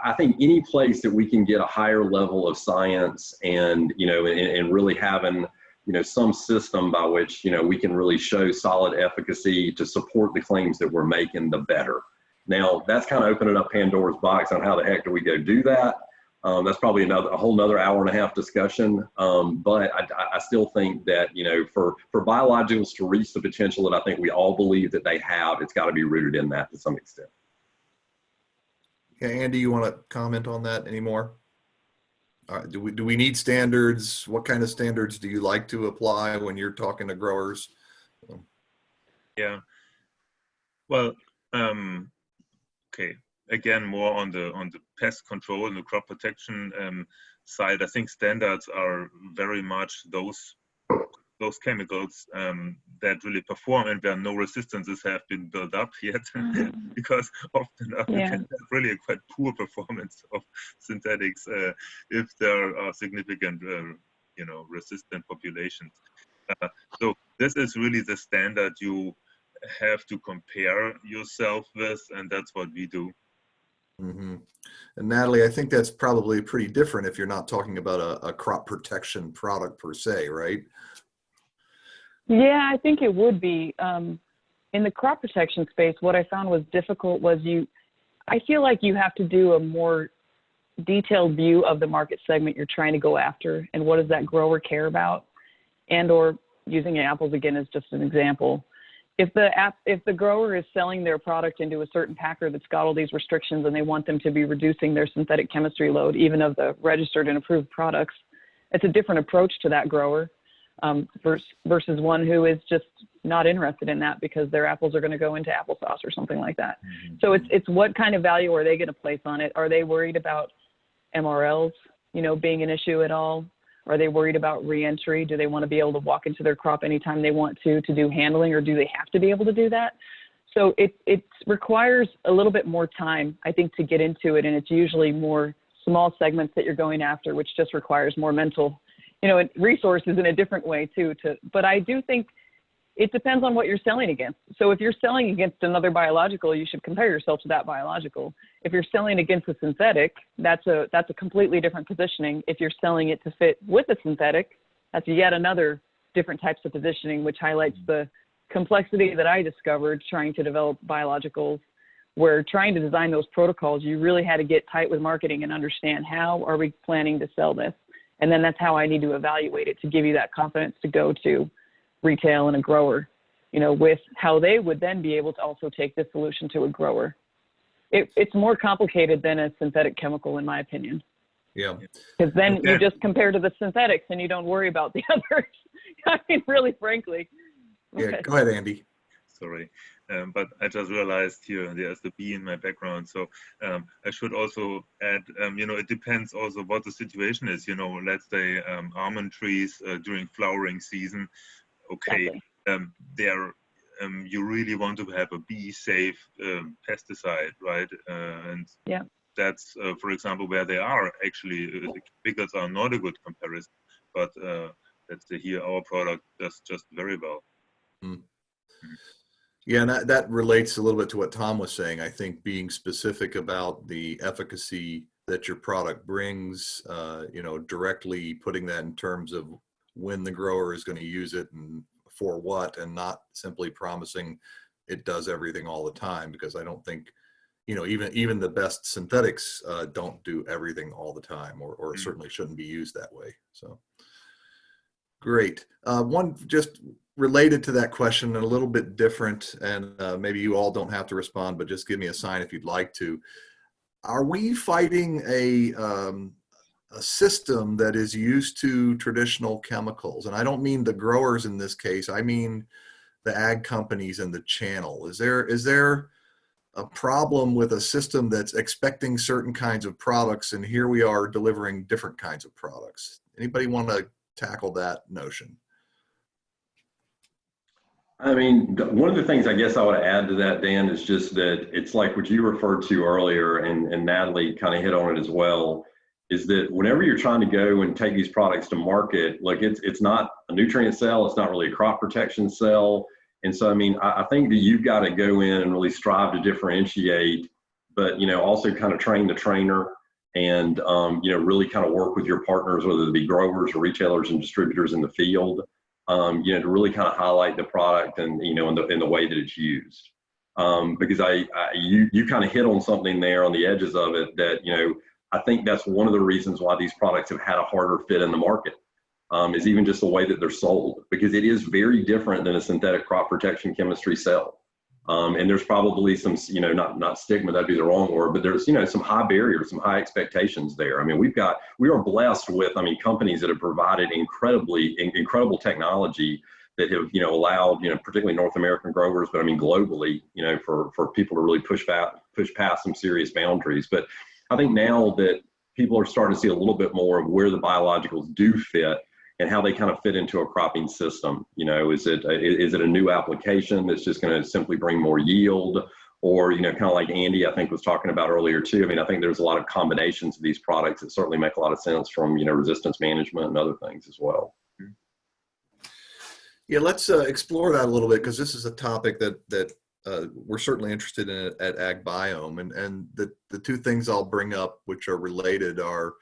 I think any place that we can get a higher level of science and, and really having, some system by which, we can really show solid efficacy to support the claims that we're making, the better. Now, that's kind of opening up Pandora's box on how the heck do we go do that. That's probably a whole nother hour and a half discussion. But I still think that, for biologicals to reach the potential that I think we all believe that they have, it's got to be rooted in that to some extent. Okay, Andy, you want to comment on that anymore? Do we need standards? What kind of standards do you like to apply when you're talking to growers? Yeah. Well, okay. Again, more on the pest control and the crop protection side. I think standards are very much those chemicals that really perform, and where no resistances have been built up yet, because often you can have really a quite poor performance of synthetics if there are significant, resistant populations. So this is really the standard you have to compare yourself with, and that's what we do. Mm-hmm. And Natalie, I think that's probably pretty different if you're not talking about a crop protection product per se, right? Yeah, I think it would be. In the crop protection space, what I found was difficult was I feel like you have to do a more detailed view of the market segment you're trying to go after, and what does that grower care about, and or using apples again as just an example. If the grower is selling their product into a certain packer that's got all these restrictions and they want them to be reducing their synthetic chemistry load, even of the registered and approved products, it's a different approach to that grower versus one who is just not interested in that because their apples are going to go into applesauce or something like that. Mm-hmm. So it's what kind of value are they going to place on it? Are they worried about MRLs, being an issue at all? Are they worried about reentry? Do they want to be able to walk into their crop anytime they want to do handling, or do they have to be able to do that? So it requires a little bit more time, I think, to get into it. And it's usually more small segments that you're going after, which just requires more mental, and resources in a different way too. But I do think it depends on what you're selling against. So if you're selling against another biological, you should compare yourself to that biological. If you're selling against a synthetic, that's a completely different positioning. If you're selling it to fit with a synthetic, that's yet another different types of positioning, which highlights the complexity that I discovered trying to develop biologicals, where trying to design those protocols, you really had to get tight with marketing and understand how are we planning to sell this. And then that's how I need to evaluate it to give you that confidence to go to retail and a grower, with how they would then be able to also take this solution to a grower. It's more complicated than a synthetic chemical, in my opinion. Yeah. Because then you just compare to the synthetics and you don't worry about the others. I mean, really, frankly. Yeah, go ahead, Andy. Sorry. But I just realized here there's the bee in my background. So I should also add, it depends also what the situation is. Let's say almond trees during flowering season. Okay, exactly. You really want to have a bee-safe pesticide, right? And that's, for example, where they are actually, the chemicals are not a good comparison. But let's say here our product does just very well. Mm. Yeah, and that relates a little bit to what Tom was saying. I think being specific about the efficacy that your product brings, directly putting that in terms of when the grower is going to use it and for what, and not simply promising it does everything all the time, because I don't think, even the best synthetics don't do everything all the time, or certainly shouldn't be used that way. So great. One just related to that question and a little bit different, and maybe you all don't have to respond, but just give me a sign if you'd like to. Are we fighting a system that is used to traditional chemicals? And I don't mean the growers in this case. I mean the ag companies and the channel? Is there a problem with a system that's expecting certain kinds of products, and here we are delivering different kinds of products? Anybody want to tackle that notion? I mean, one of the things I guess I would add to that, Dan, is just that it's like what you referred to earlier, and Natalie kind of hit on it as well, is that whenever you're trying to go and take these products to market, like it's not a nutrient cell, it's not really a crop protection cell. And so, I mean, I think that you've got to go in and really strive to differentiate, but, you know, also kind of train the trainer and, you know, really kind of work with your partners, whether it be growers or retailers and distributors in the field, you know, to really kind of highlight the product and, you know, in the way that it's used. Because you kind of hit on something there on the edges of it that, you know, I think that's one of the reasons why these products have had a harder fit in the market, is even just the way that they're sold, because it is very different than a synthetic crop protection chemistry cell. And there's probably some, you know, not stigma, that'd be the wrong word, but there's, you know, some high barriers, some high expectations there. I mean, we are blessed with, I mean, companies that have provided incredible technology that have, you know, allowed, you know, particularly North American growers, but I mean, globally, you know, for people to really push past some serious boundaries. But I think now that people are starting to see a little bit more of where the biologicals do fit and how they kind of fit into a cropping system. You know, is it a new application that's just going to simply bring more yield? Or, you know, kind of like Andy, I think, was talking about earlier too. I mean, I think there's a lot of combinations of these products that certainly make a lot of sense from, you know, resistance management and other things as well. Yeah, let's explore that a little bit, because this is a topic that we're certainly interested in at AgBiome. And the two things I'll bring up, which are related, are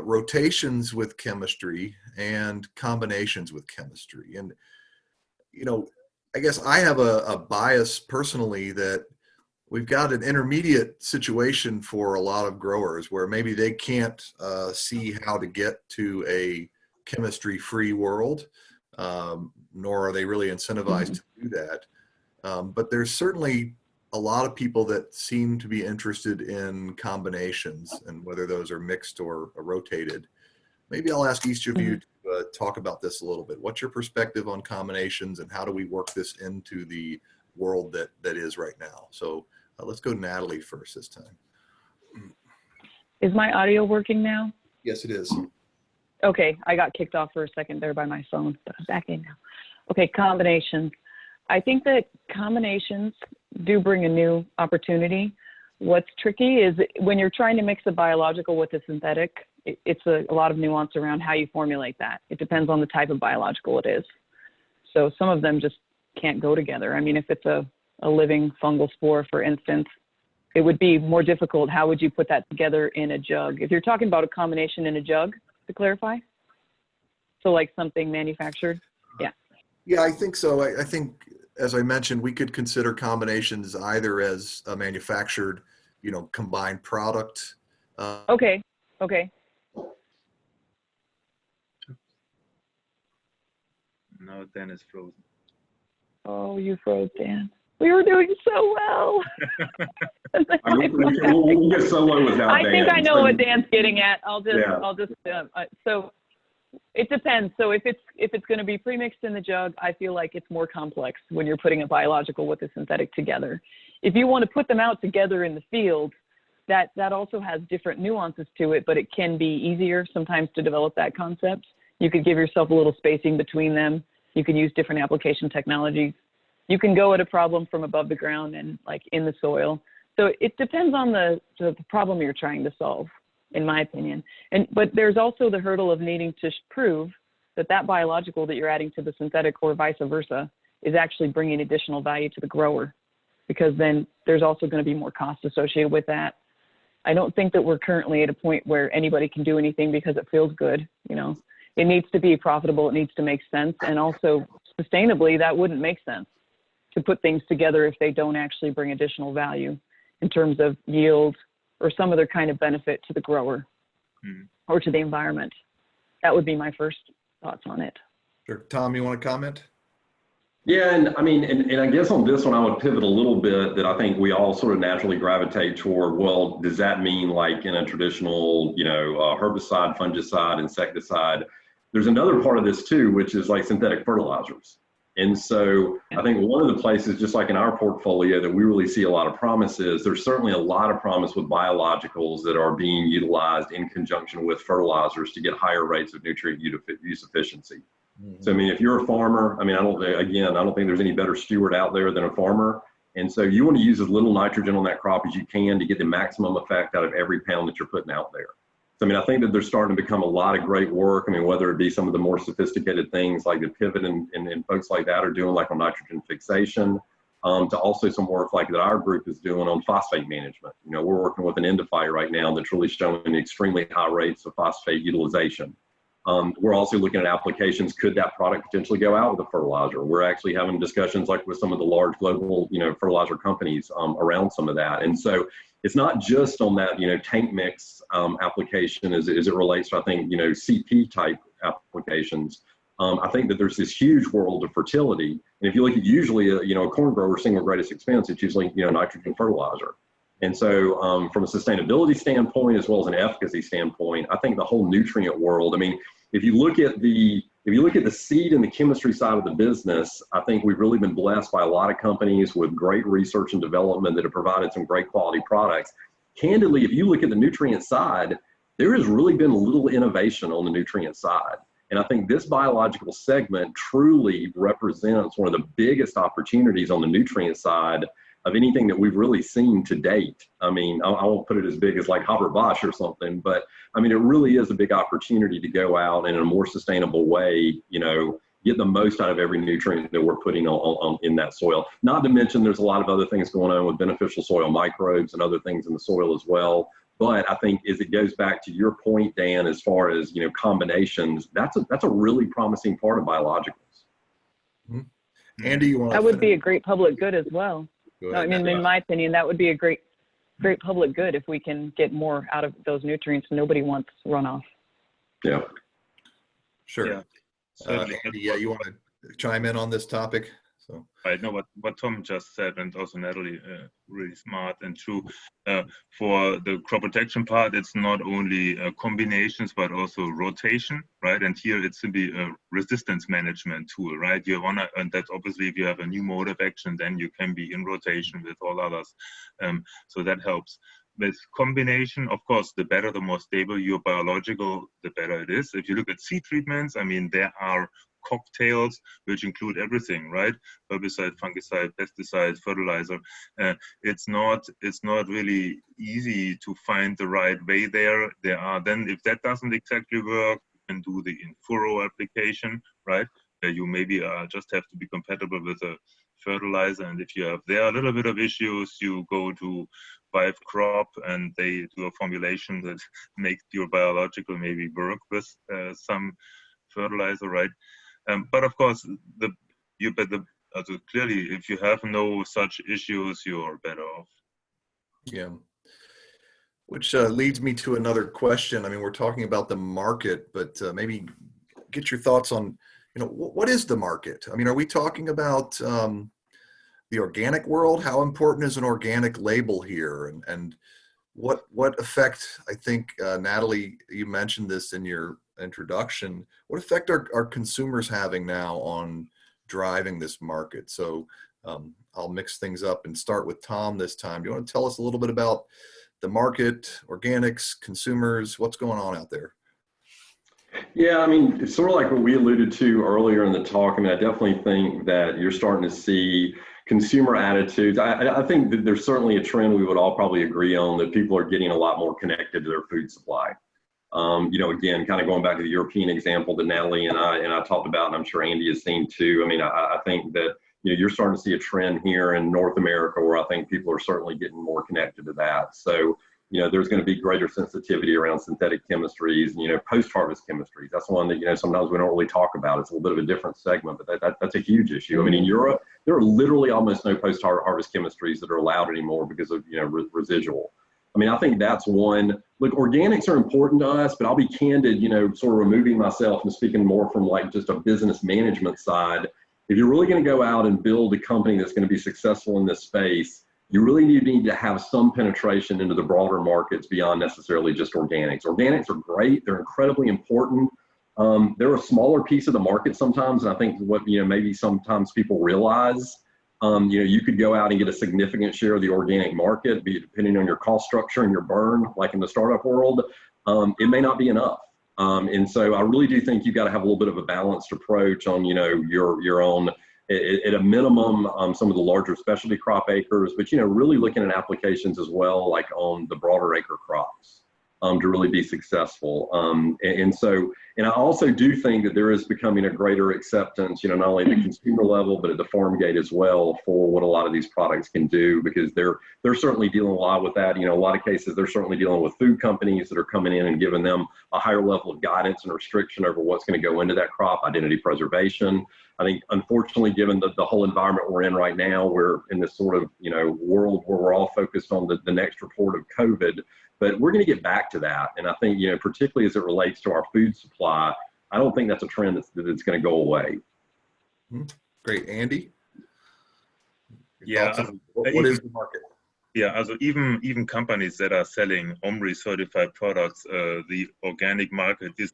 rotations with chemistry and combinations with chemistry. And, you know, I guess I have a bias personally that we've got an intermediate situation for a lot of growers where maybe they can't see how to get to a chemistry-free world, nor are they really incentivized to do that. But there's certainly a lot of people that seem to be interested in combinations, and whether those are mixed or rotated. Maybe I'll ask each of you to talk about this a little bit. What's your perspective on combinations, and how do we work this into the world that is right now? So let's go to Natalie first this time. Is my audio working now? Yes, it is. Okay, I got kicked off for a second there by my phone, but I'm back in now. Okay, combinations. I think that combinations do bring a new opportunity. What's tricky is when you're trying to mix a biological with a synthetic, it's a lot of nuance around how you formulate that. It depends on the type of biological it is. So some of them just can't go together. I mean, if it's a living fungal spore, for instance, it would be more difficult. How would you put that together in a jug? If you're talking about a combination in a jug, to clarify? So like something manufactured? Yeah. Yeah, I think so. I think, as I mentioned, we could consider combinations either as a manufactured, you know, combined product. Okay. No, Dan is frozen. Oh, you froze, Dan. We were doing so well. We'll get solo without Dan. I think I know what Dan's getting at. So it depends. So if it's going to be premixed in the jug, I feel like it's more complex when you're putting a biological with a synthetic together. If you want to put them out together in the field, that also has different nuances to it, but it can be easier sometimes to develop that concept. You could give yourself a little spacing between them. You can use different application technologies. You can go at a problem from above the ground and like in the soil. So it depends on the problem you're trying to solve, in my opinion. But there's also the hurdle of needing to prove that biological that you're adding to the synthetic or vice versa is actually bringing additional value to the grower, because then there's also going to be more cost associated with that. I don't think that we're currently at a point where anybody can do anything because it feels good. You know, it needs to be profitable. It needs to make sense. And also sustainably, that wouldn't make sense to put things together if they don't actually bring additional value in terms of yield or some other kind of benefit to the grower or to the environment. That would be my first thoughts on it. Sure. Tom, you want to comment? Yeah, and I mean, and I guess on this one, I would pivot a little bit, that I think we all sort of naturally gravitate toward, well, does that mean like in a traditional, you know, herbicide, fungicide, insecticide? There's another part of this too, which is like synthetic fertilizers. And so I think one of the places, just like in our portfolio, that we really see a lot of promise is there's certainly a lot of promise with biologicals that are being utilized in conjunction with fertilizers to get higher rates of nutrient use efficiency. So, I mean, if you're a farmer, I mean, I don't think there's any better steward out there than a farmer. And so you want to use as little nitrogen on that crop as you can to get the maximum effect out of every pound that you're putting out there. So, I mean, I think that there's starting to become a lot of great work. I mean, whether it be some of the more sophisticated things like the Pivot and folks like that are doing, like on nitrogen fixation, to also some work like that our group is doing on phosphate management. You know, we're working with an endophyte right now that's really showing extremely high rates of phosphate utilization. We're also looking at applications. Could that product potentially go out with a fertilizer? We're actually having discussions like with some of the large global, you know, fertilizer companies around some of that. And so it's not just on that, you know, tank mix application as it relates to, I think, you know, CP type applications. I think that there's this huge world of fertility. And if you look at usually, you know, a corn grower's single greatest expense, it's usually, you know, nitrogen fertilizer. And so from a sustainability standpoint, as well as an efficacy standpoint, I think the whole nutrient world, I mean, if you look at the seed and the chemistry side of the business, I think we've really been blessed by a lot of companies with great research and development that have provided some great quality products. Candidly, if you look at the nutrient side, there has really been little innovation on the nutrient side. And I think this biological segment truly represents one of the biggest opportunities on the nutrient side of anything that we've really seen to date. I mean, I won't put it as big as like Haber-Bosch or something, but I mean, it really is a big opportunity to go out and in a more sustainable way, you know, get the most out of every nutrient that we're putting on in that soil. Not to mention there's a lot of other things going on with beneficial soil microbes and other things in the soil as well. But I think as it goes back to your point, Dan, as far as, you know, combinations, that's a really promising part of biologicals. Mm-hmm. Andy, you want to? That would be a great public good as well. No, I mean, in my opinion, that would be a great public good if we can get more out of those nutrients. Nobody wants runoff. Yeah. Sure. Yeah. Andy, yeah, you want to chime in on this topic? So I know what Tom just said, and also Natalie, really smart and true. For the crop protection part, it's not only combinations, but also rotation, right? And here it's simply a resistance management tool, right? You want to, and that's obviously if you have a new mode of action, then you can be in rotation with all others. So that helps. With combination, of course, the better, the more stable your biological, the better it is. If you look at seed treatments, I mean, there are cocktails which include everything, right? Herbicide, fungicide, pesticide, fertilizer. It's not really easy to find the right way there. There are then, if that doesn't exactly work, you can do the in-furrow application, right? You maybe just have to be compatible with a fertilizer, and if you have there a little bit of issues, you go to Vive Crop and they do a formulation that makes your biological maybe work with some fertilizer, right? But of course, clearly, if you have no such issues, you're better off. yeah, which leads me to another question. I mean, we're talking about the market, but maybe get your thoughts on, you know, what is the market? I mean, are we talking about the organic world? How important is an organic label here? And what effect, I think, Natalie, you mentioned this in your introduction, what effect are consumers having now on driving this market? So I'll mix things up and start with Tom this time. Do you want to tell us a little bit about the market, organics, consumers, what's going on out there? Yeah, I mean, it's sort of like what we alluded to earlier in the talk. I mean, I definitely think that you're starting to see consumer attitudes. I think that there's certainly a trend we would all probably agree on, that people are getting a lot more connected to their food supply. You know, again, kind of going back to the European example that Natalie and I talked about, and I'm sure Andy has seen too. I mean, I think that, you know, you're starting to see a trend here in North America where I think people are certainly getting more connected to that. So, you know, there's going to be greater sensitivity around synthetic chemistries, and, you know, post-harvest chemistries. That's one that, you know, sometimes we don't really talk about. It's a little bit of a different segment, but that's a huge issue. I mean, in Europe, there are literally almost no post-harvest chemistries that are allowed anymore because of, you know, residual. I mean, I think that's one. Look, organics are important to us, but I'll be candid, you know, sort of removing myself and speaking more from like just a business management side. If you're really going to go out and build a company that's going to be successful in this space, you really need to have some penetration into the broader markets beyond necessarily just organics. Organics are great. They're incredibly important. They're a smaller piece of the market sometimes, and I think what maybe sometimes people realize, you could go out and get a significant share of the organic market, depending on your cost structure and your burn, like in the startup world. It may not be enough. And so I really do think you've got to have a little bit of a balanced approach on, your own, at a minimum, some of the larger specialty crop acres, but, really looking at applications as well, like on the broader acre crops, to really be successful. And I also do think that there is becoming a greater acceptance, not only at the consumer level, but at the farm gate as well, for what a lot of these products can do, because they're certainly dealing a lot with that. A lot of cases, they're certainly dealing with food companies that are coming in and giving them a higher level of guidance and restriction over what's going to go into that crop, identity preservation. I think, unfortunately, given the whole environment we're in right now, we're in this sort of, world where we're all focused on the next report of COVID. But we're going to get back to that. And I think, particularly as it relates to our food supply, I don't think that's a trend that's going to go away. Great. Andy? Yeah. What is the market? Yeah, also even companies that are selling OMRI certified products, the organic market is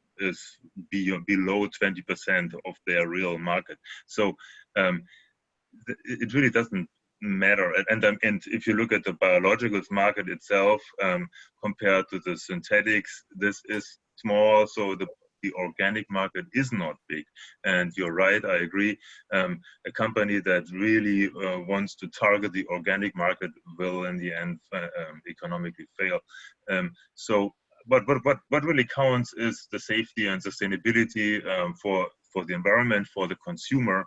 below 20% of their real market. So it really doesn't matter. And if you look at the biologicals market itself, compared to the synthetics, this is small. So the organic market is not big. And you're right, I agree. A company that really wants to target the organic market will in the end economically fail. But what really counts is the safety and sustainability for the environment, for the consumer.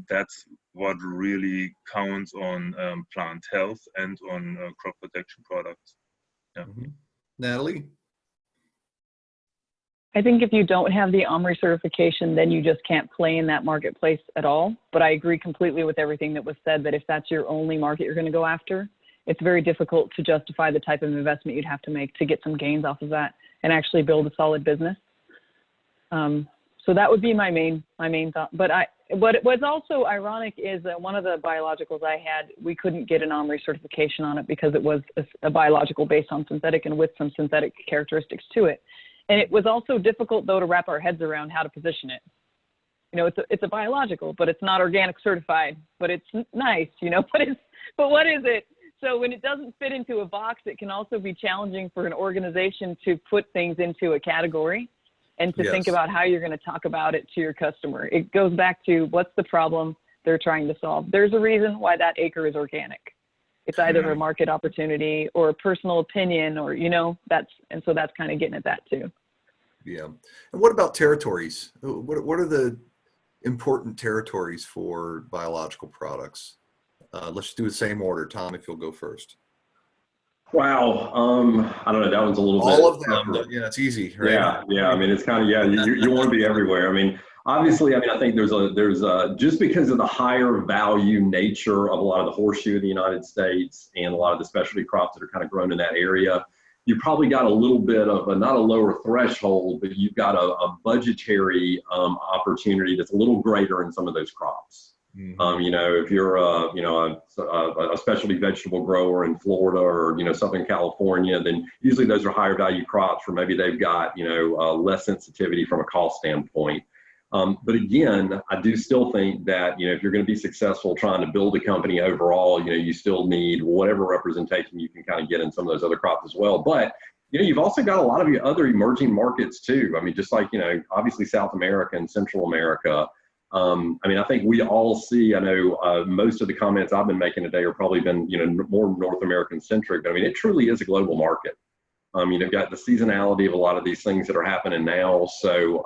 That's what really counts on plant health and on crop protection products. Yeah. Natalie? I think if you don't have the OMRI certification, then you just can't play in that marketplace at all. But I agree completely with everything that was said, that if that's your only market you're going to go after, it's very difficult to justify the type of investment you'd have to make to get some gains off of that and actually build a solid business. So that would be my main thought. But what's also ironic is that one of the biologicals I had, we couldn't get an OMRI certification on it because it was a biological based on synthetic and with some synthetic characteristics to it. And it was also difficult, though, to wrap our heads around how to position it. It's a biological, but it's not organic certified, but it's nice, but what is it? So when it doesn't fit into a box, it can also be challenging for an organization to put things into a category and to think about how you're going to talk about it to your customer. It goes back to what's the problem they're trying to solve. There's a reason why that acre is organic. It's either a market opportunity or a personal opinion, or, and so that's kind of getting at that too. Yeah. And what about territories? What are the important territories for biological products? Let's do the same order. Tom, if you'll go first. Wow. I don't know. That one's a little bit. All of them. Yeah, it's easy, right? Yeah. I mean, it's kind of, you want to be everywhere. I mean, obviously, I think there's just because of the higher value nature of a lot of the horseshoe in the United States and a lot of the specialty crops that are kind of grown in that area, you probably got a little bit of not a lower threshold, but you've got a budgetary opportunity that's a little greater in some of those crops. If you're a specialty vegetable grower in Florida or Southern California, then usually those are higher value crops where maybe they've got less sensitivity from a cost standpoint. But again, I do still think that if you're going to be successful trying to build a company overall, you still need whatever representation you can kind of get in some of those other crops as well. But you've also got a lot of your other emerging markets too. I mean, just like obviously South America and Central America. I think we all see, I know most of the comments I've been making today are probably been, more North American centric, but I mean, it truly is a global market. You've got the seasonality of a lot of these things that are happening now. So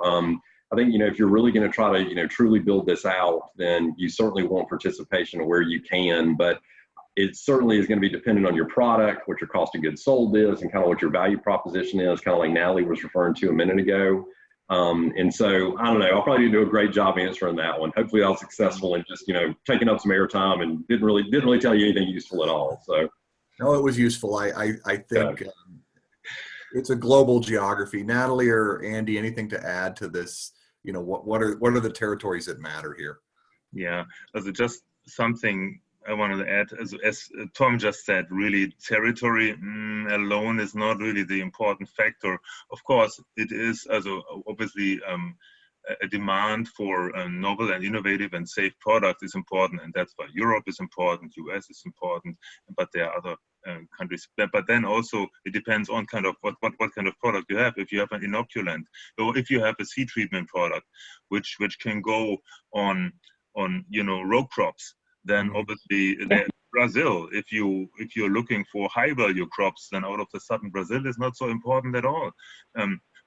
I think, if you're really going to try to, truly build this out, then you certainly want participation where you can, but it certainly is going to be dependent on your product, what your cost of goods sold is, and kind of what your value proposition is, kind of like Natalie was referring to a minute ago. And so I don't know, I'll probably do a great job answering that one. Hopefully I was successful in just, taking up some airtime and didn't really tell you anything useful at all. So. No, it was useful. I think it's a global geography. Natalie or Andy, anything to add to this? What are the territories that matter here? Yeah, also just something I wanted to add, as Tom just said, really territory alone is not really the important factor. Of course, it is obviously a demand for novel and innovative and safe products is important, and that's why Europe is important, US is important, but there are other countries. But then also it depends on kind of what kind of product you have. If you have an inoculant, or if you have a seed treatment product, which can go on row crops, then obviously Brazil, if you're looking for high value crops, then all of a sudden Brazil is not so important at all.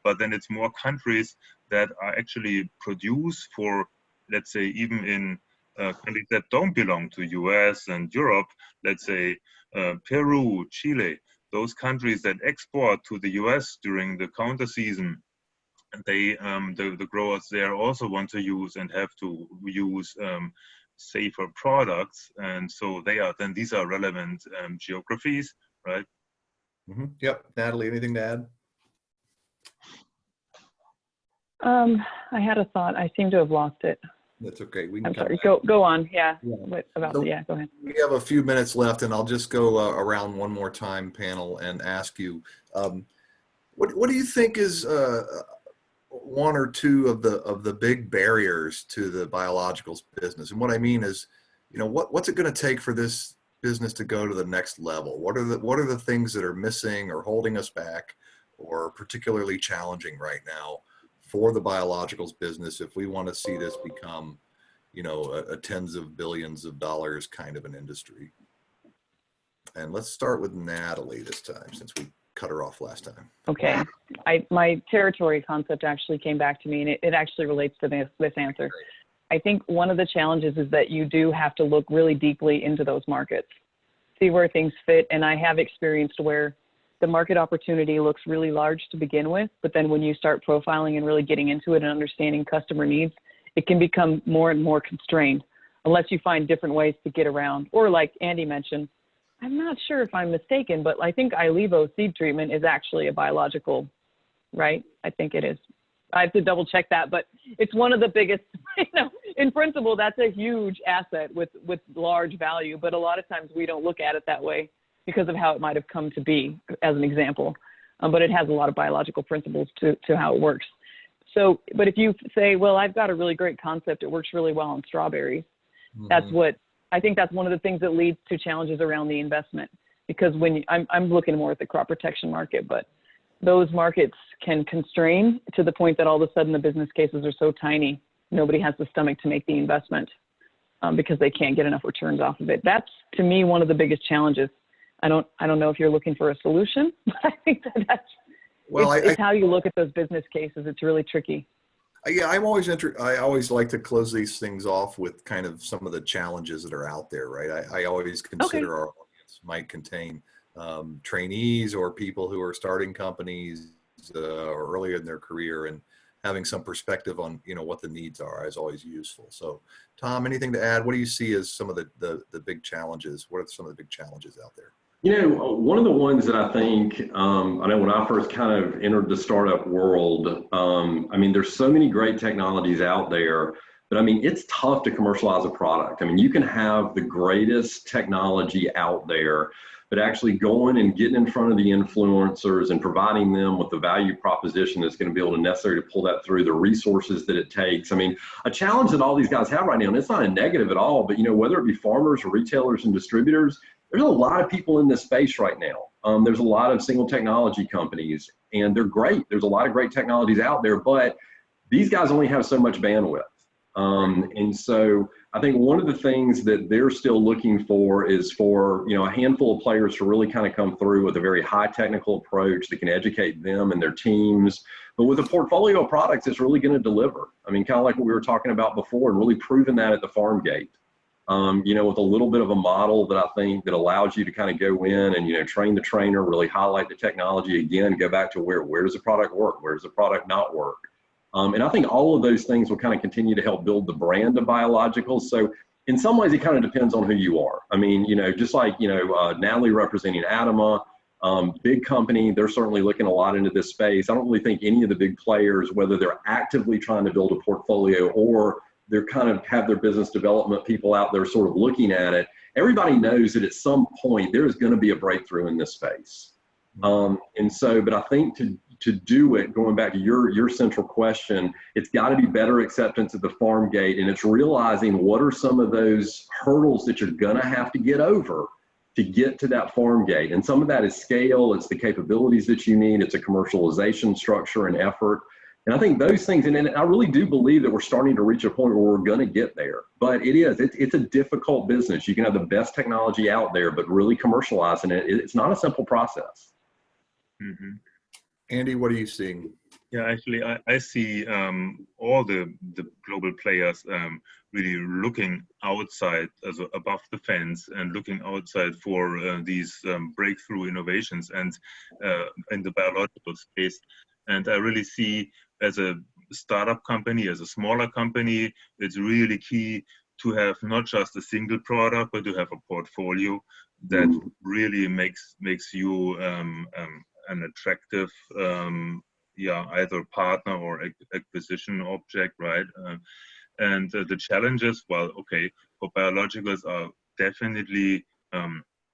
But then it's more countries that are actually produce for, let's say, even in countries that don't belong to US and Europe, let's say Peru, Chile, those countries that export to the US during the counter season, they the growers there also want to use and have to use safer products, and so these are relevant geographies, right? Yep. Natalie, anything to add? I had a thought. I seem to have lost it. That's okay. We can I'm sorry. Go on. Yeah. What about So, go ahead. we have a few minutes left, and I'll just go around one more time, panel, and ask you, what do you think is one or two of the big barriers to the biologicals business? And what I mean is, what's it going to take for this business to go to the next level? What are the things that are missing or holding us back, or particularly challenging right now for the biologicals business if we want to see this become, a tens of billions of dollars kind of an industry? And let's start with Natalie this time, since we cut her off last time. Okay. My territory concept actually came back to me, and it actually relates to this answer. I think one of the challenges is that you do have to look really deeply into those markets, see where things fit. And I have experienced where the market opportunity looks really large to begin with, but then when you start profiling and really getting into it and understanding customer needs, it can become more and more constrained unless you find different ways to get around. Or like Andy mentioned, I'm not sure if I'm mistaken, but I think iLevo seed treatment is actually a biological, right? I think it is. I have to double check that, but it's one of the biggest, in principle, that's a huge asset with large value, but a lot of times we don't look at it that way because of how it might have come to be, as an example. But it has a lot of biological principles to how it works. So, but if you say, well, I've got a really great concept, it works really well on strawberries, I think that's one of the things that leads to challenges around the investment, because when I'm looking more at the crop protection market, but those markets can constrain to the point that all of a sudden the business cases are so tiny, nobody has the stomach to make the investment because they can't get enough returns off of it. That's, to me, one of the biggest challenges. I don't know if you're looking for a solution, but I think it's how you look at those business cases. It's really tricky. Yeah, I always like to close these things off with kind of some of the challenges that are out there, right? I always consider our audience might contain trainees or people who are starting companies or earlier in their career, and having some perspective on what the needs are is always useful. So, Tom, anything to add? What do you see as some of the big challenges? What are some of the big challenges out there? One of the ones that I think, I know when I first kind of entered the startup world, there's so many great technologies out there, but it's tough to commercialize a product. You can have the greatest technology out there, but actually going and getting in front of the influencers and providing them with the value proposition that's going to be able to necessarily pull that through, the resources that it takes. A challenge that all these guys have right now, and it's not a negative at all, but whether it be farmers or retailers and distributors, there's a lot of people in this space right now. There's a lot of single technology companies, and they're great. There's a lot of great technologies out there, but these guys only have so much bandwidth. And so I think one of the things that they're still looking for is for, a handful of players to really kind of come through with a very high technical approach that can educate them and their teams, but with a portfolio of products that's really going to deliver. Kind of like what we were talking about before, and really proving that at the farm gate. With a little bit of a model that I think that allows you to kind of go in and, train the trainer, really highlight the technology again, go back to where does the product work? Where does the product not work? And I think all of those things will kind of continue to help build the brand of biologicals. So in some ways, it kind of depends on who you are. Just like, Natalie representing ADAMA, big company, they're certainly looking a lot into this space. I don't really think any of the big players, whether they're actively trying to build a portfolio or they're kind of have their business development people out there sort of looking at it. Everybody knows that at some point there is going to be a breakthrough in this space. And so, but I think to do it, going back to your central question, it's got to be better acceptance at the farm gate, and it's realizing what are some of those hurdles that you're going to have to get over to get to that farm gate. And some of that is scale, it's the capabilities that you need, it's a commercialization structure and effort. And I think those things, and I really do believe that we're starting to reach a point where we're going to get there. But it's a difficult business. You can have the best technology out there, but really commercializing it, it's not a simple process. Mm-hmm. Andy, what are you seeing? Yeah, actually, I see all the global players really looking outside, as above the fence, and looking outside for these breakthrough innovations and in the biological space. And I really see, as a startup company, as a smaller company, it's really key to have not just a single product, but to have a portfolio that really makes you an attractive, either partner or acquisition object, right? And the challenges, well, okay, for biologicals are definitely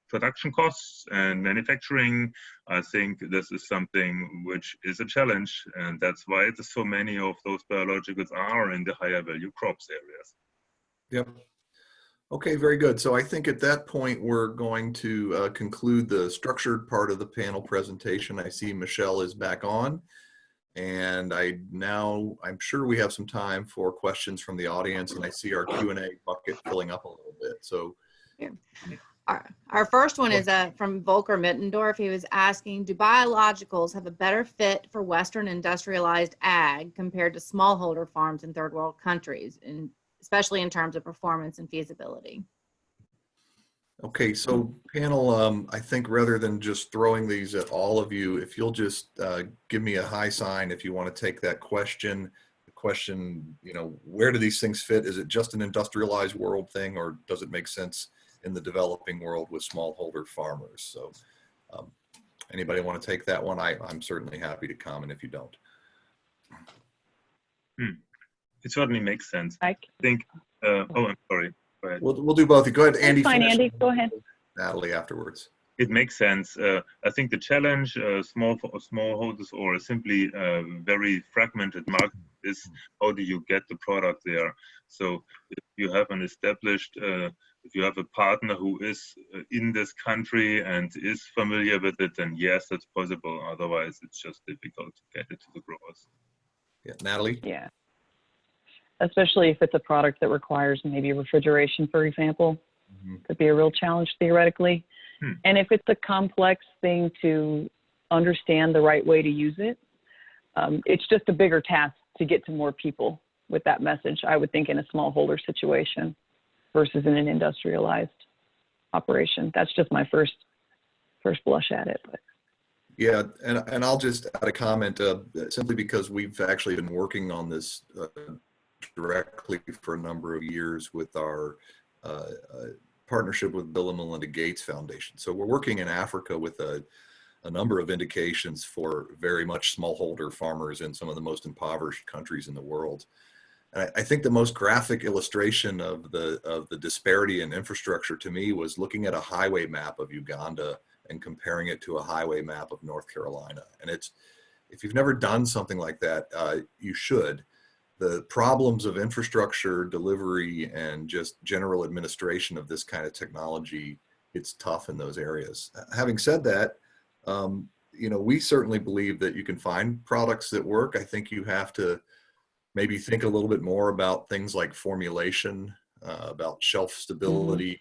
production costs and manufacturing. I think this is something which is a challenge, and that's why so many of those biologicals are in the higher value crops areas. Yep. Okay, very good. So I think at that point, we're going to conclude the structured part of the panel presentation. I see Michelle is back on, and I'm sure we have some time for questions from the audience, and I see our Q&A bucket filling up a little bit. So our first one is from Volker Mittendorf. He was asking, do biologicals have a better fit for Western industrialized ag compared to smallholder farms in third world countries, and especially in terms of performance and feasibility? Okay, so panel, I think rather than just throwing these at all of you, if you'll just give me a high sign if you want to take that question. The question, where do these things fit? Is it just an industrialized world thing, or does it make sense in the developing world with smallholder farmers? So anybody want to take that one? I'm certainly happy to comment if you don't. It certainly makes sense. I think, I'm sorry. Go ahead. We'll do both. Go ahead, Andy. Fine, Andy, go ahead. Natalie afterwards. It makes sense. I think the challenge, smallholders or simply very fragmented market, is how do you get the product there? So if you have an established, if you have a partner who is in this country and is familiar with it, then yes, that's possible. Otherwise, it's just difficult to get it to the growers. Yeah, Natalie? Yeah. Especially if it's a product that requires maybe refrigeration, for example, could be a real challenge theoretically. And if it's a complex thing to understand the right way to use it, it's just a bigger task to get to more people with that message, I would think, in a smallholder situation versus in an industrialized operation. That's just my first blush at it. But. Yeah, and I'll just add a comment simply because we've actually been working on this directly for a number of years with our partnership with Bill and Melinda Gates Foundation. So we're working in Africa with a number of indications for very much smallholder farmers in some of the most impoverished countries in the world. And I think the most graphic illustration of the disparity in infrastructure to me was looking at a highway map of Uganda and comparing it to a highway map of North Carolina. And if you've never done something like that, you should. The problems of infrastructure delivery and just general administration of this kind of technology, it's tough in those areas. Having said that, we certainly believe that you can find products that work. I think you have to maybe think a little bit more about things like formulation, about shelf stability.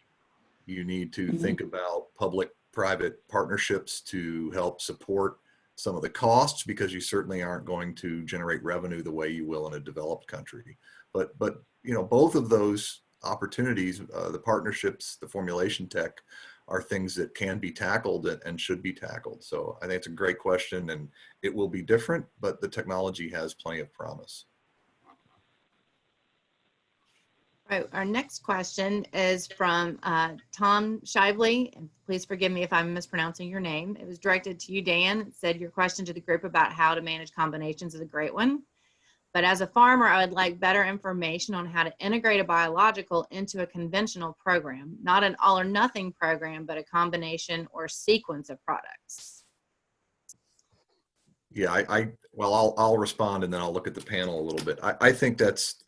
You need to think about public-private partnerships to help support some of the costs, because you certainly aren't going to generate revenue the way you will in a developed country. But both of those opportunities, the partnerships, the formulation tech, are things that can be tackled and should be tackled. So I think it's a great question, and it will be different, but the technology has plenty of promise. Right, our next question is from Tom Shively, and please forgive me if I'm mispronouncing your name. It was directed to you, Dan. It said your question to the group about how to manage combinations is a great one. But as a farmer, I would like better information on how to integrate a biological into a conventional program, not an all or nothing program, but a combination or sequence of products. Yeah, well, I'll respond and then I'll look at the panel a little bit. I think that's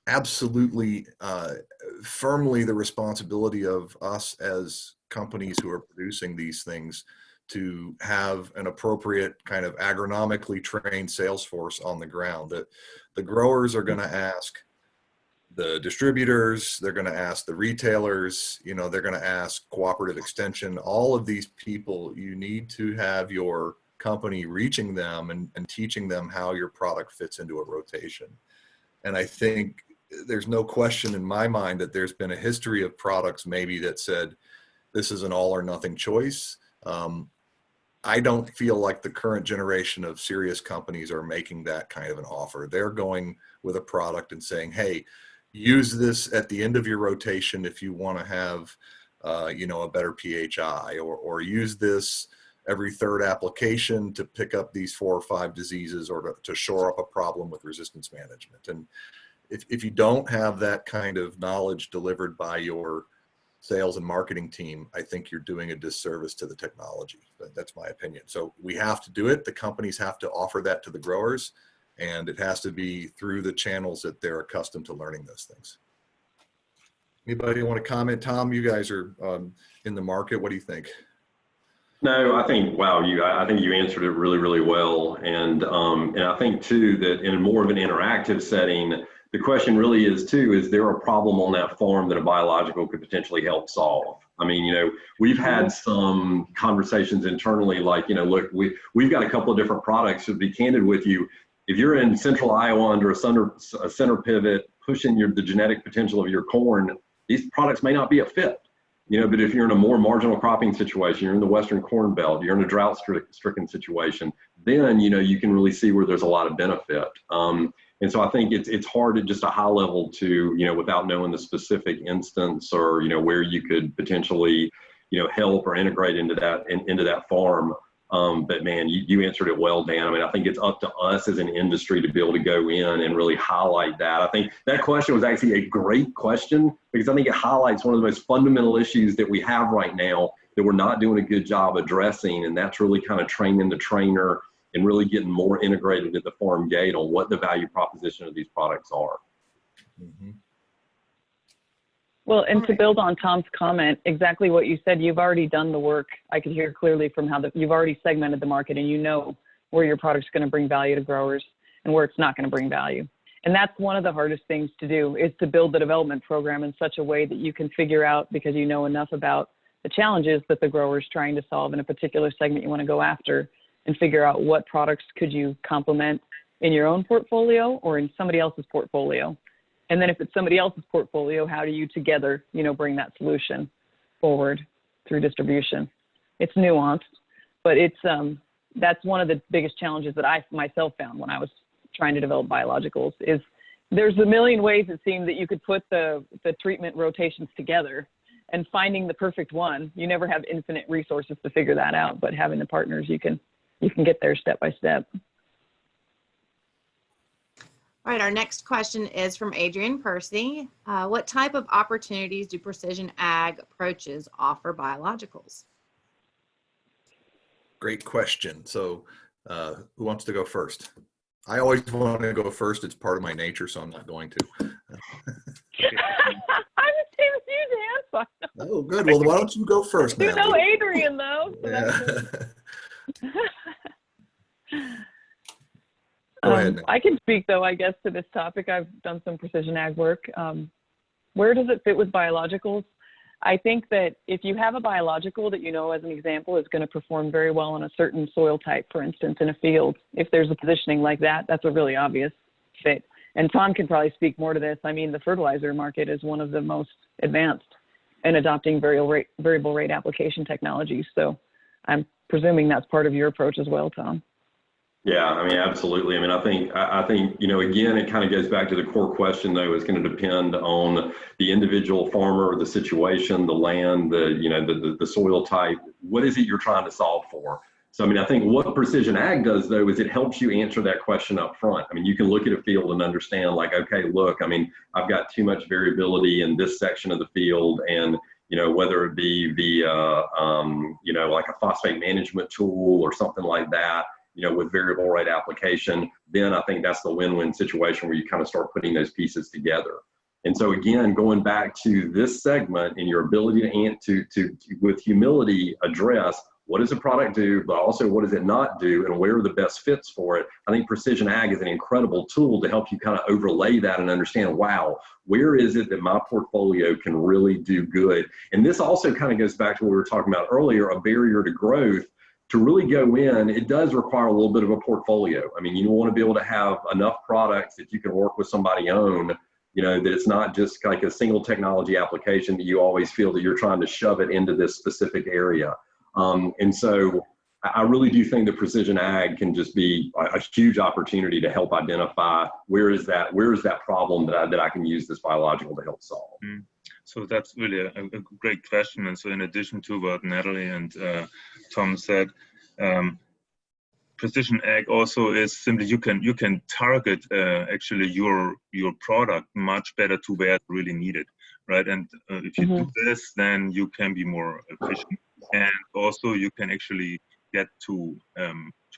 absolutely firmly the responsibility of us as companies who are producing these things to have an appropriate kind of agronomically trained sales force on the ground. That the growers are going to ask the distributors, they're going to ask the retailers, you know, they're going to ask cooperative extension. All of these people, you need to have your company reaching them and teaching them how your product fits into a rotation. And I think there's no question in my mind that there's been a history of products maybe that said this is an all or nothing choice. I don't feel like the current generation of serious companies are making that kind of an offer. They're going with a product and saying, hey, use this at the end of your rotation if you want to have you know, a better PHI, or use this every third application to pick up these 4 or 5 diseases, or to shore up a problem with resistance management. And if you don't have that kind of knowledge delivered by your sales and marketing team, I think you're doing a disservice to the technology. That's my opinion. So we have to do it. The companies have to offer that to the growers, and it has to be through the channels that they're accustomed to learning those things. Anybody want to comment? Tom, you guys are in the market. What do you think? No, I think, wow, I think you answered it really, really well. And I think too, that in more of an interactive setting, the question really is too, is there a problem on that farm that a biological could potentially help solve? I mean, you know, we've had some conversations internally, like, you know, look, we've got a couple of different products. To be candid with you, if you're in central Iowa under a center pivot, pushing the genetic potential of your corn, these products may not be a fit. You know, but if you're in a more marginal cropping situation, you're in the Western Corn Belt, you're in a drought-stricken situation, then, you know, you can really see where there's a lot of benefit. And so I think it's hard at just a high level to, you know, without knowing the specific instance, or, you know, where you could potentially, you know, help or integrate into that farm. But man, you answered it well, Dan. I mean, I think it's up to us as an industry to be able to go in and really highlight that. I think that question was actually a great question, because I think it highlights one of the most fundamental issues that we have right now that we're not doing a good job addressing. And that's really kind of training the trainer and really getting more integrated at the farm gate on what the value proposition of these products are. Mm-hmm. Well, and to build on Tom's comment, exactly what you said, you've already done the work. I could hear clearly from how you've already segmented the market, and you know where your product's going to bring value to growers and where it's not going to bring value. And that's one of the hardest things to do, is to build the development program in such a way that you can figure out, because you know enough about the challenges that the grower is trying to solve in a particular segment you want to go after, and figure out what products could you complement in your own portfolio or in somebody else's portfolio. And then if it's somebody else's portfolio, how do you together, you know, bring that solution forward through distribution? It's nuanced, but it's that's one of the biggest challenges that I myself found when I was trying to develop biologicals. Is there's a million ways it seemed that you could put the treatment rotations together, and finding the perfect one, you never have infinite resources to figure that out, but having the partners, you can get there step by step. All right, our next question is from Adrian Percy. What type of opportunities do precision ag approaches offer biologicals? Great question. So who wants to go first? I always want to go first. It's part of my nature, so I'm not going to. I'm the same as you, Dan. Oh, good. Well, why don't you go first, You Natalie? know Adrian, though. So Yeah. that's Go ahead, I can speak, though, I guess, to this topic. I've done some precision ag work. Where does it fit with biologicals? I think that if you have a biological that you know, as an example, is going to perform very well on a certain soil type, for instance, in a field, if there's a positioning like that, that's a really obvious fit. And Tom can probably speak more to this. I mean, the fertilizer market is one of the most advanced in adopting variable rate application technologies. So I'm presuming that's part of your approach as well, Tom. Yeah, I mean, absolutely. I mean, I think, you know, again, it kind of goes back to the core question, though. It's going to depend on the individual farmer, the situation, the land, the soil type. What is it you're trying to solve for? So, I mean, I think what precision ag does, though, is it helps you answer that question up front. I mean, you can look at a field and understand, like, okay, look, I mean, I've got too much variability in this section of the field, and, you know, whether it be via, you know, like a phosphate management tool or something like that, you know, with variable rate application, then I think that's the win-win situation where you kind of start putting those pieces together. And so again, going back to this segment and your ability to with humility address what does a product do, but also what does it not do, and where are the best fits for it. I think precision ag is an incredible tool to help you kind of overlay that and understand, wow, where is it that my portfolio can really do good? And this also kind of goes back to what we were talking about earlier, a barrier to growth. To really go in, it does require a little bit of a portfolio. I mean, you want to be able to have enough products that you can work with somebody on, you know, that it's not just like a single technology application that you always feel that you're trying to shove it into this specific area. And so I really do think that precision ag can just be a huge opportunity to help identify where is that problem that I can use this biological to help solve. So that's really a great question. And so in addition to what Natalie and Tom said, precision ag also is simply you can target actually your product much better to where it's really needed, right? And if you do this, then you can be more efficient, and also you can actually get to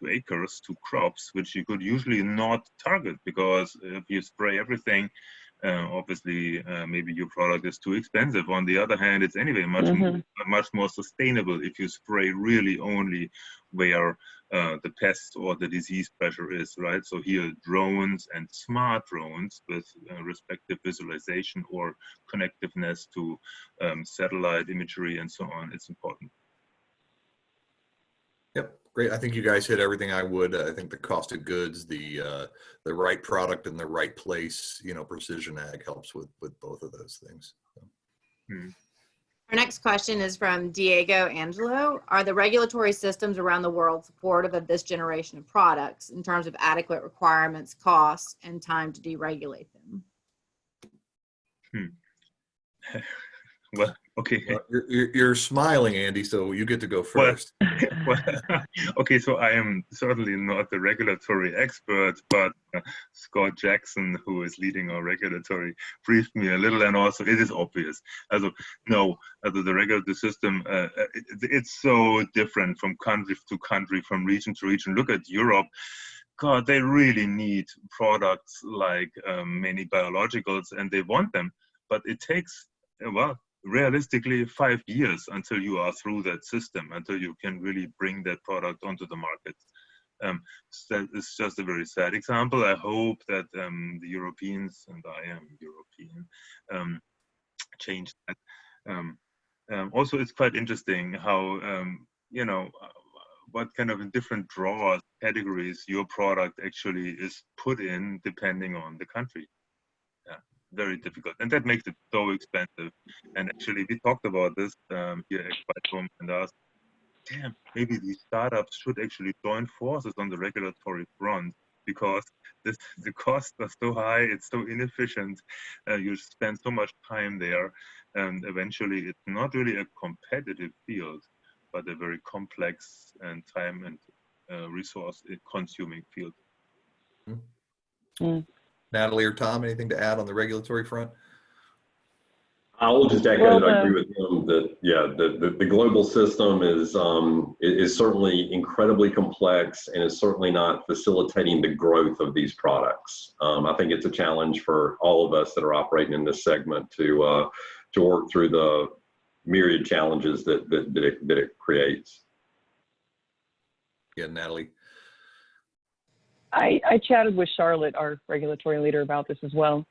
acres, to crops, which you could usually not target, because if you spray everything, obviously maybe your product is too expensive. On the other hand, it's anyway much more sustainable if you spray really only where the pest or the disease pressure is, right? So here, drones and smart drones with respective visualization or connectiveness to satellite imagery and so on, it's important. Yep, great. I think you guys hit everything I would. I think the cost of goods, the right product in the right place, you know, precision ag helps with both of those things. So. Our next question is from Diego Angelo. Are the regulatory systems around the world supportive of this generation of products in terms of adequate requirements, costs, and time to deregulate them? Well, okay. You're smiling, Andy, so you get to go first. Well, okay, so I am certainly not the regulatory expert, but Scott Jackson, who is leading our regulatory, briefed me a little, and also it is obvious. The regulatory system, it's so different from country to country, from region to region. Look at Europe. God, they really need products like many biologicals, and they want them, but it takes, well, realistically 5 years until you are through that system, until you can really bring that product onto the market. So it's just a very sad example. I hope that the Europeans, and I am European, change that. Also, it's quite interesting how, you know, what kind of different draws, categories your product actually is put in depending on the country. Very difficult, and that makes it so expensive. And actually, we talked about this here at AgBiome and asked, damn, maybe these startups should actually join forces on the regulatory front, because the costs are so high, it's so inefficient, you spend so much time there, and eventually it's not really a competitive field, but a very complex and time and resource consuming field. Natalie or Tom, anything to add on the regulatory front? I will just echo that I agree with him that, yeah, the global system is certainly incredibly complex and is certainly not facilitating the growth of these products. I think it's a challenge for all of us that are operating in this segment to work through the myriad challenges that it creates. Yeah, Natalie. I chatted with Charlotte, our regulatory leader, about this as well.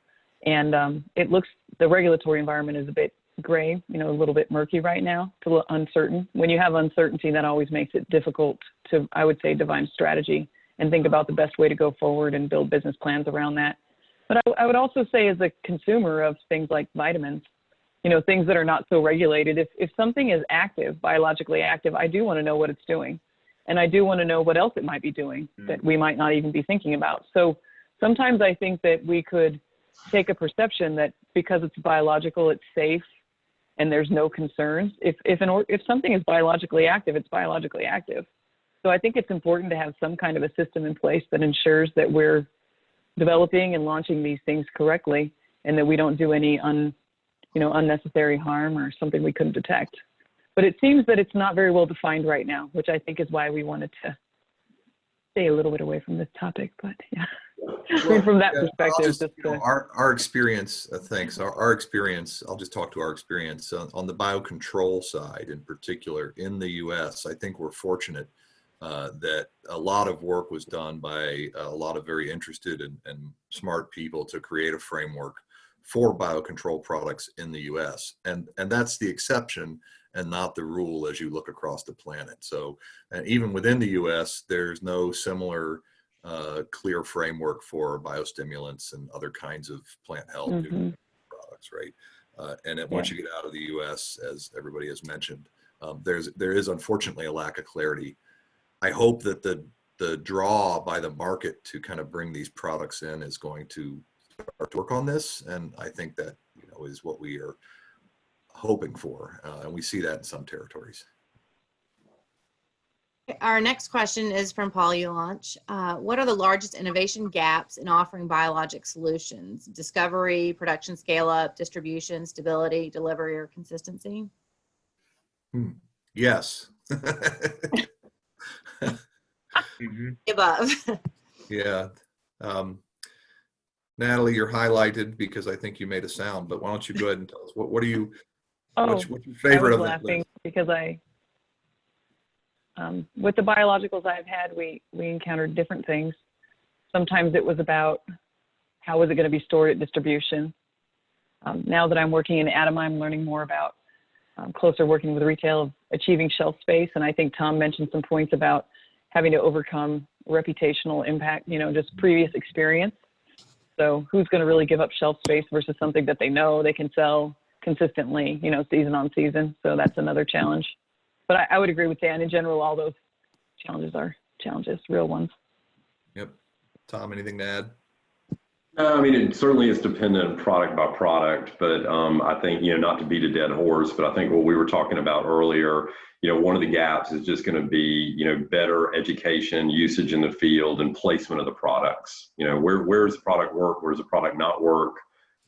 And the regulatory environment is a bit gray, you know, a little bit murky right now, it's a little uncertain. When you have uncertainty, that always makes it difficult to, I would say, divine strategy and think about the best way to go forward and build business plans around that. But I would also say, as a consumer of things like vitamins, you know, things that are not so regulated, if something is active, biologically active, I do want to know what it's doing. And I do want to know what else it might be doing that we might not even be thinking about. So sometimes I think that we could take a perception that because it's biological, it's safe, and there's no concerns. If something is biologically active, it's biologically active. So I think it's important to have some kind of a system in place that ensures that we're developing and launching these things correctly, and that we don't do any unnecessary harm or something we couldn't detect. But it seems that it's not very well defined right now, which I think is why we wanted to stay a little bit away from this topic. But yeah, I mean, from that perspective, our experience, thanks. Our experience, I'll just talk to our experience on the biocontrol side in particular in the US. I think we're fortunate that a lot of work was done by a lot of very interested and smart people to create a framework for biocontrol products in the US. And that's the exception and not the rule as you look across the planet. So even within the US, there's no similar clear framework for biostimulants and other kinds of plant health products, right? And then once you get out of the US, as everybody has mentioned, there is unfortunately a lack of clarity. I hope that the draw by the market to kind of bring these products in is going to start to work on this, and I think that is what we are hoping for, and we see that in some territories. Our next question is from Paul Launch. What are the largest innovation gaps in offering biologic solutions? Discovery, production scale-up, distribution, stability, delivery, or consistency? Yes. Above. Yeah. Natalie, you're highlighted because I think you made a sound, but why don't you go ahead and tell us what are you, what's your favorite of that list? Because with the biologicals I've had, we encountered different things. Sometimes it was about how was it going to be stored at distribution. Now that I'm working in ADAMA, I'm learning more about closer working with retail, achieving shelf space. And I think Tom mentioned some points about having to overcome reputational impact, just previous experience. So who's going to really give up shelf space versus something that they know they can sell consistently, season on season. So that's another challenge. But I would agree with Dan. In general, all those challenges are challenges, real ones. Yep. Tom, anything to add? I mean, it certainly is dependent product by product, but I think, not to beat a dead horse, but I think what we were talking about earlier, one of the gaps is just going to be, better education, usage in the field, and placement of the products. Where does the product work? Where does the product not work?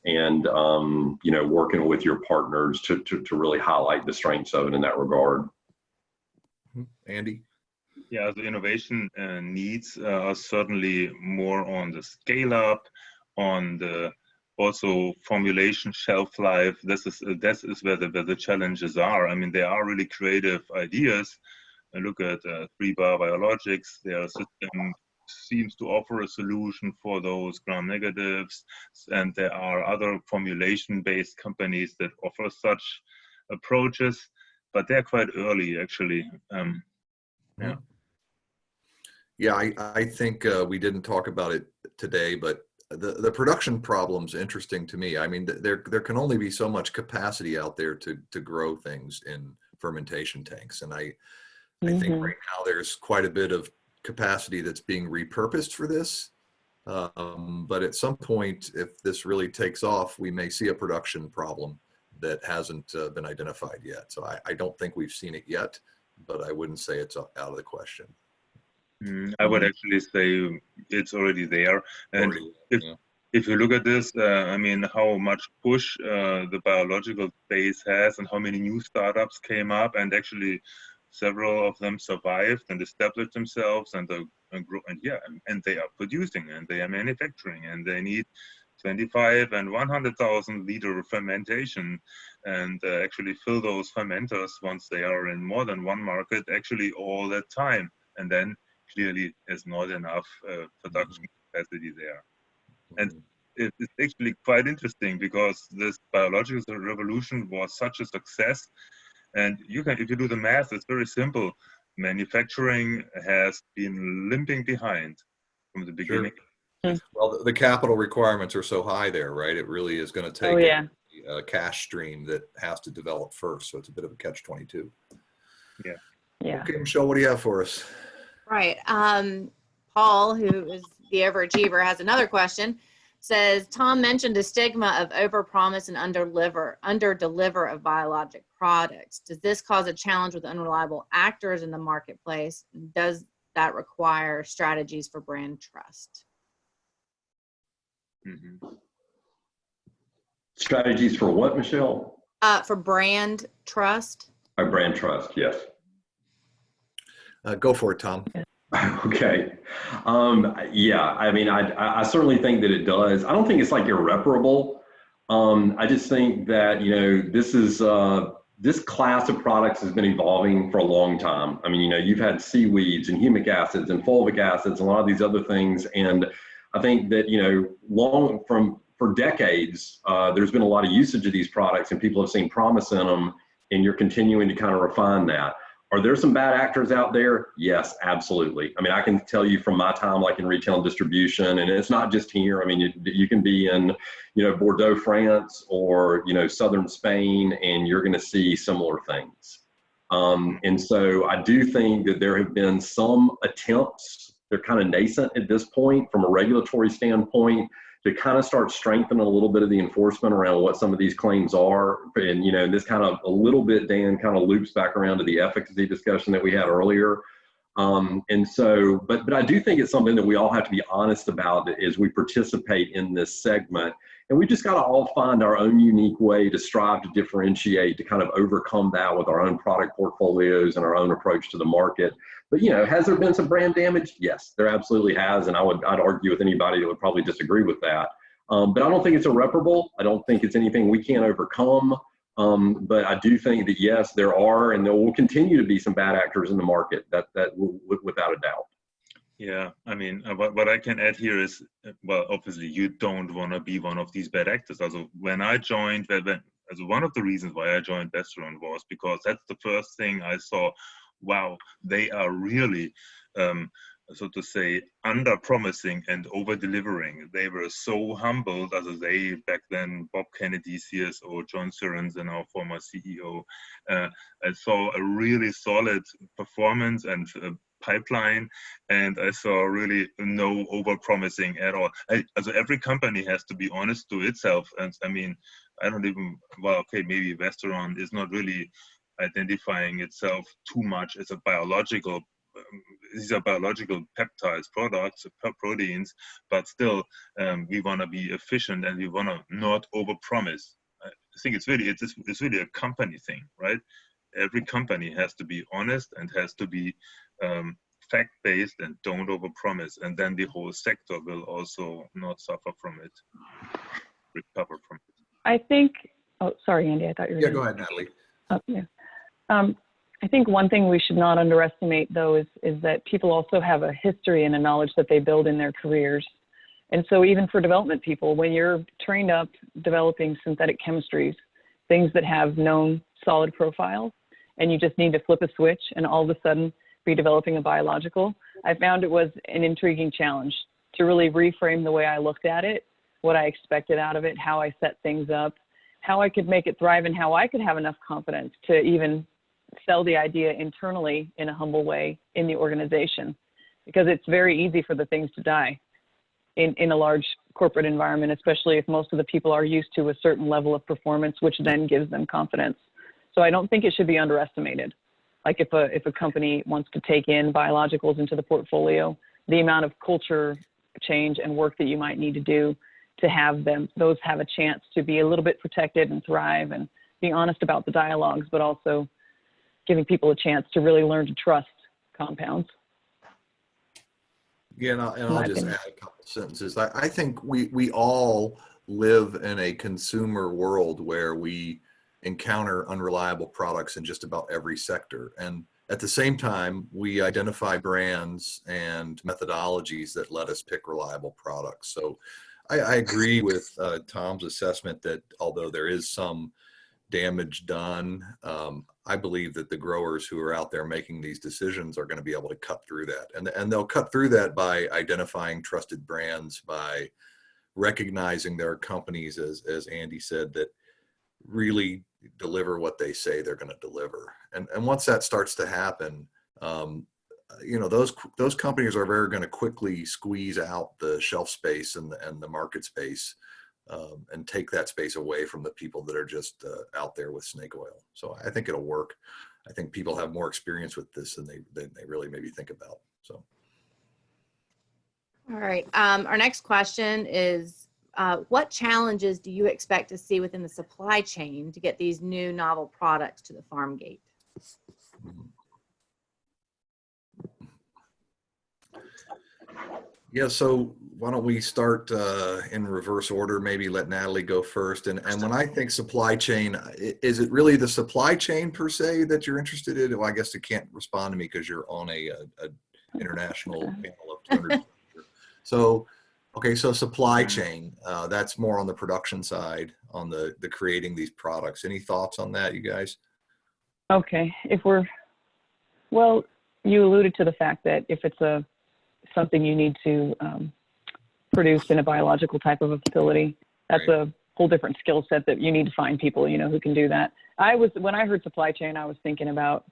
And, working with your partners to really highlight the strengths of it in that regard. Andy? Yeah, the innovation needs are certainly more on the scale up, on the also formulation shelf life. This is where the challenges are. I mean, there are really creative ideas. I look at 3-bar biologics. Their system seems to offer a solution for those gram negatives, and there are other formulation-based companies that offer such approaches, but they're quite early, actually. Yeah, I think we didn't talk about it today, but the production problem's interesting to me. I mean, there can only be so much capacity out there to grow things in fermentation tanks, and I think right now there's quite a bit of capacity that's being repurposed for this. But at some point, if this really takes off, we may see a production problem that hasn't been identified yet. So I don't think we've seen it yet, but I wouldn't say it's out of the question. I would actually say it's already there. And if you look at this, I mean, how much push the biological space has and how many new startups came up, and actually several of them survived and established themselves and they are producing and they are manufacturing, and they need 25 and 100,000 liter fermentation and actually fill those fermenters once they are in more than one market actually all that time. And then clearly there's not enough production capacity there. And it's actually quite interesting because this biological revolution was such a success. And if you do the math, it's very simple. Manufacturing has been limping behind from the beginning. Sure. Well, the capital requirements are so high there, right? It really is going to take a cash stream that has to develop first. So it's a bit of a catch-22. Yeah. Okay, Michelle, what do you have for us? Right. Paul, who is the overachiever, has another question. Says, Tom mentioned a stigma of overpromise and underdeliver of biologic products. Does this cause a challenge with unreliable actors in the marketplace? Does that require strategies for brand trust? Strategies for what, Michelle? For brand trust. Brand trust, yes. Go for it, Tom. Okay. Yeah, I mean, I certainly think that it does. I don't think it's like irreparable. I just think that, you know, this class of products has been evolving for a long time. I mean, you know, you've had seaweeds and humic acids and fulvic acids and a lot of these other things. And I think that, you know, for decades, there's been a lot of usage of these products and people have seen promise in them, and you're continuing to kind of refine that. Are there some bad actors out there? Yes, absolutely. I mean, I can tell you from my time, like in retail and distribution, and it's not just here. I mean, you can be in, you know, Bordeaux, France, or, you know, southern Spain, and you're going to see similar things. And so I do think that there have been some attempts, they're kind of nascent at this point from a regulatory standpoint, to kind of start strengthening a little bit of the enforcement around what some of these claims are. And, you know, this kind of a little bit, Dan, kind of loops back around to the efficacy discussion that we had earlier. And so, but I do think it's something that we all have to be honest about as we participate in this segment. And we just got to all find our own unique way to strive to differentiate, to kind of overcome that with our own product portfolios and our own approach to the market. But, you know, has there been some brand damage? Yes, there absolutely has. And I'd argue with anybody that would probably disagree with that. But I don't think it's irreparable. I don't think it's anything we can't overcome. But I do think that, yes, there are, and there will continue to be some bad actors in the market, that without a doubt. Yeah, I mean, what I can add here is, well, obviously you don't want to be one of these bad actors. Also, when I joined, one of the reasons why I joined Vestaron was because that's the first thing I saw. Wow, they are really, so to say, under-promising and over-delivering. They were so humbled, as they, back then, Bob Kennedy, CSO, John Sorensen, our former CEO, I saw a really solid performance and pipeline, and I saw really no over-promising at all. Also, every company has to be honest to itself, and I mean, I don't even, well, okay, maybe Vestaron is not really identifying itself too much as a biological, these are biological peptides, products, proteins, but still we want to be efficient and we want to not overpromise. I think it's really a company thing, right? Every company has to be honest and has to be fact-based and don't overpromise, and then the whole sector will also not suffer from it, recover from it. I think, oh, sorry, Andy, I thought you were. Yeah, go ahead, Natalie. Oh, yeah. I think one thing we should not underestimate, though, is that people also have a history and a knowledge that they build in their careers. And so even for development people, when you're trained up developing synthetic chemistries, things that have known solid profiles, and you just need to flip a switch and all of a sudden be developing a biological, I found it was an intriguing challenge to really reframe the way I looked at it, what I expected out of it, how I set things up, how I could make it thrive, and how I could have enough confidence to even sell the idea internally in a humble way in the organization, because it's very easy for the things to die in a large corporate environment, especially if most of the people are used to a certain level of performance, which then gives them confidence. So I don't think it should be underestimated. Like if a company wants to take in biologicals into the portfolio, the amount of culture change and work that you might need to do to have those have a chance to be a little bit protected and thrive, and be honest about the dialogues, but also giving people a chance to really learn to trust compounds. Yeah, and I'll just add a couple sentences. I think we all live in a consumer world where we encounter unreliable products in just about every sector. And at the same time, we identify brands and methodologies that let us pick reliable products. So I agree with Tom's assessment that although there is some damage done, I believe that the growers who are out there making these decisions are going to be able to cut through that. And they'll cut through that by identifying trusted brands, by recognizing there are companies, as Andy said, that really deliver what they say they're going to deliver. And once that starts to happen, you know, those companies are very going to quickly squeeze out the shelf space and the market space, and take that space away from the people that are just out there with snake oil. So I think it'll work. I think people have more experience with this than they really maybe think about. So. All right. Our next question is, what challenges do you expect to see within the supply chain to get these new novel products to the farm gate? Yeah, so why don't we start in reverse order, maybe let Natalie go first. And when I think supply chain, is it really the supply chain per se that you're interested in? Well, I guess you can't respond to me because you're on a international panel of 200. So, okay, so supply chain, that's more on the production side, on the creating these products. Any thoughts on that, you guys? Okay, well, you alluded to the fact that if it's something you need to produce in a biological type of a facility, that's Right. a whole different skill set that you need to find people, who can do that. When I heard supply chain, I was thinking about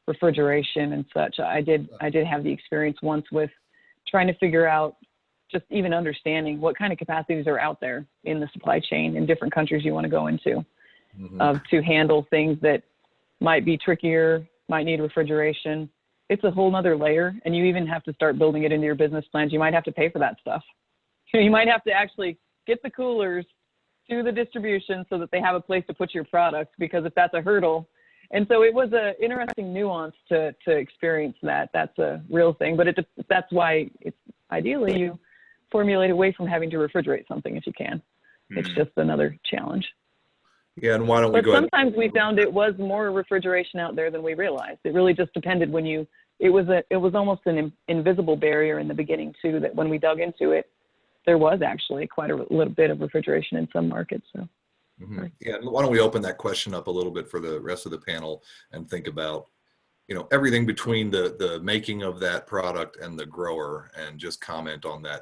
refrigeration and such. I did have the experience once with trying to figure out, just even understanding what kind of capacities are out there in the supply chain in different countries you want to go into, to handle things that might be trickier, might need refrigeration. It's a whole nother layer, and you even have to start building it into your business plans. You might have to pay for that stuff. You might have to actually get the coolers to the distribution so that they have a place to put your product, because if that's a hurdle. And so it was an interesting nuance to experience that. That's a real thing, but that's why it's ideally you formulate away from having to refrigerate something if you can. It's just another challenge. Yeah, and why don't we But go ahead? sometimes we found it was more refrigeration out there than we realized. It really just depended it was almost an invisible barrier in the beginning too, that when we dug into it, there was actually quite a little bit of refrigeration in some markets. So. Yeah, why don't we open that question up a little bit for the rest of the panel and think about, everything between the making of that product and the grower, and just comment on that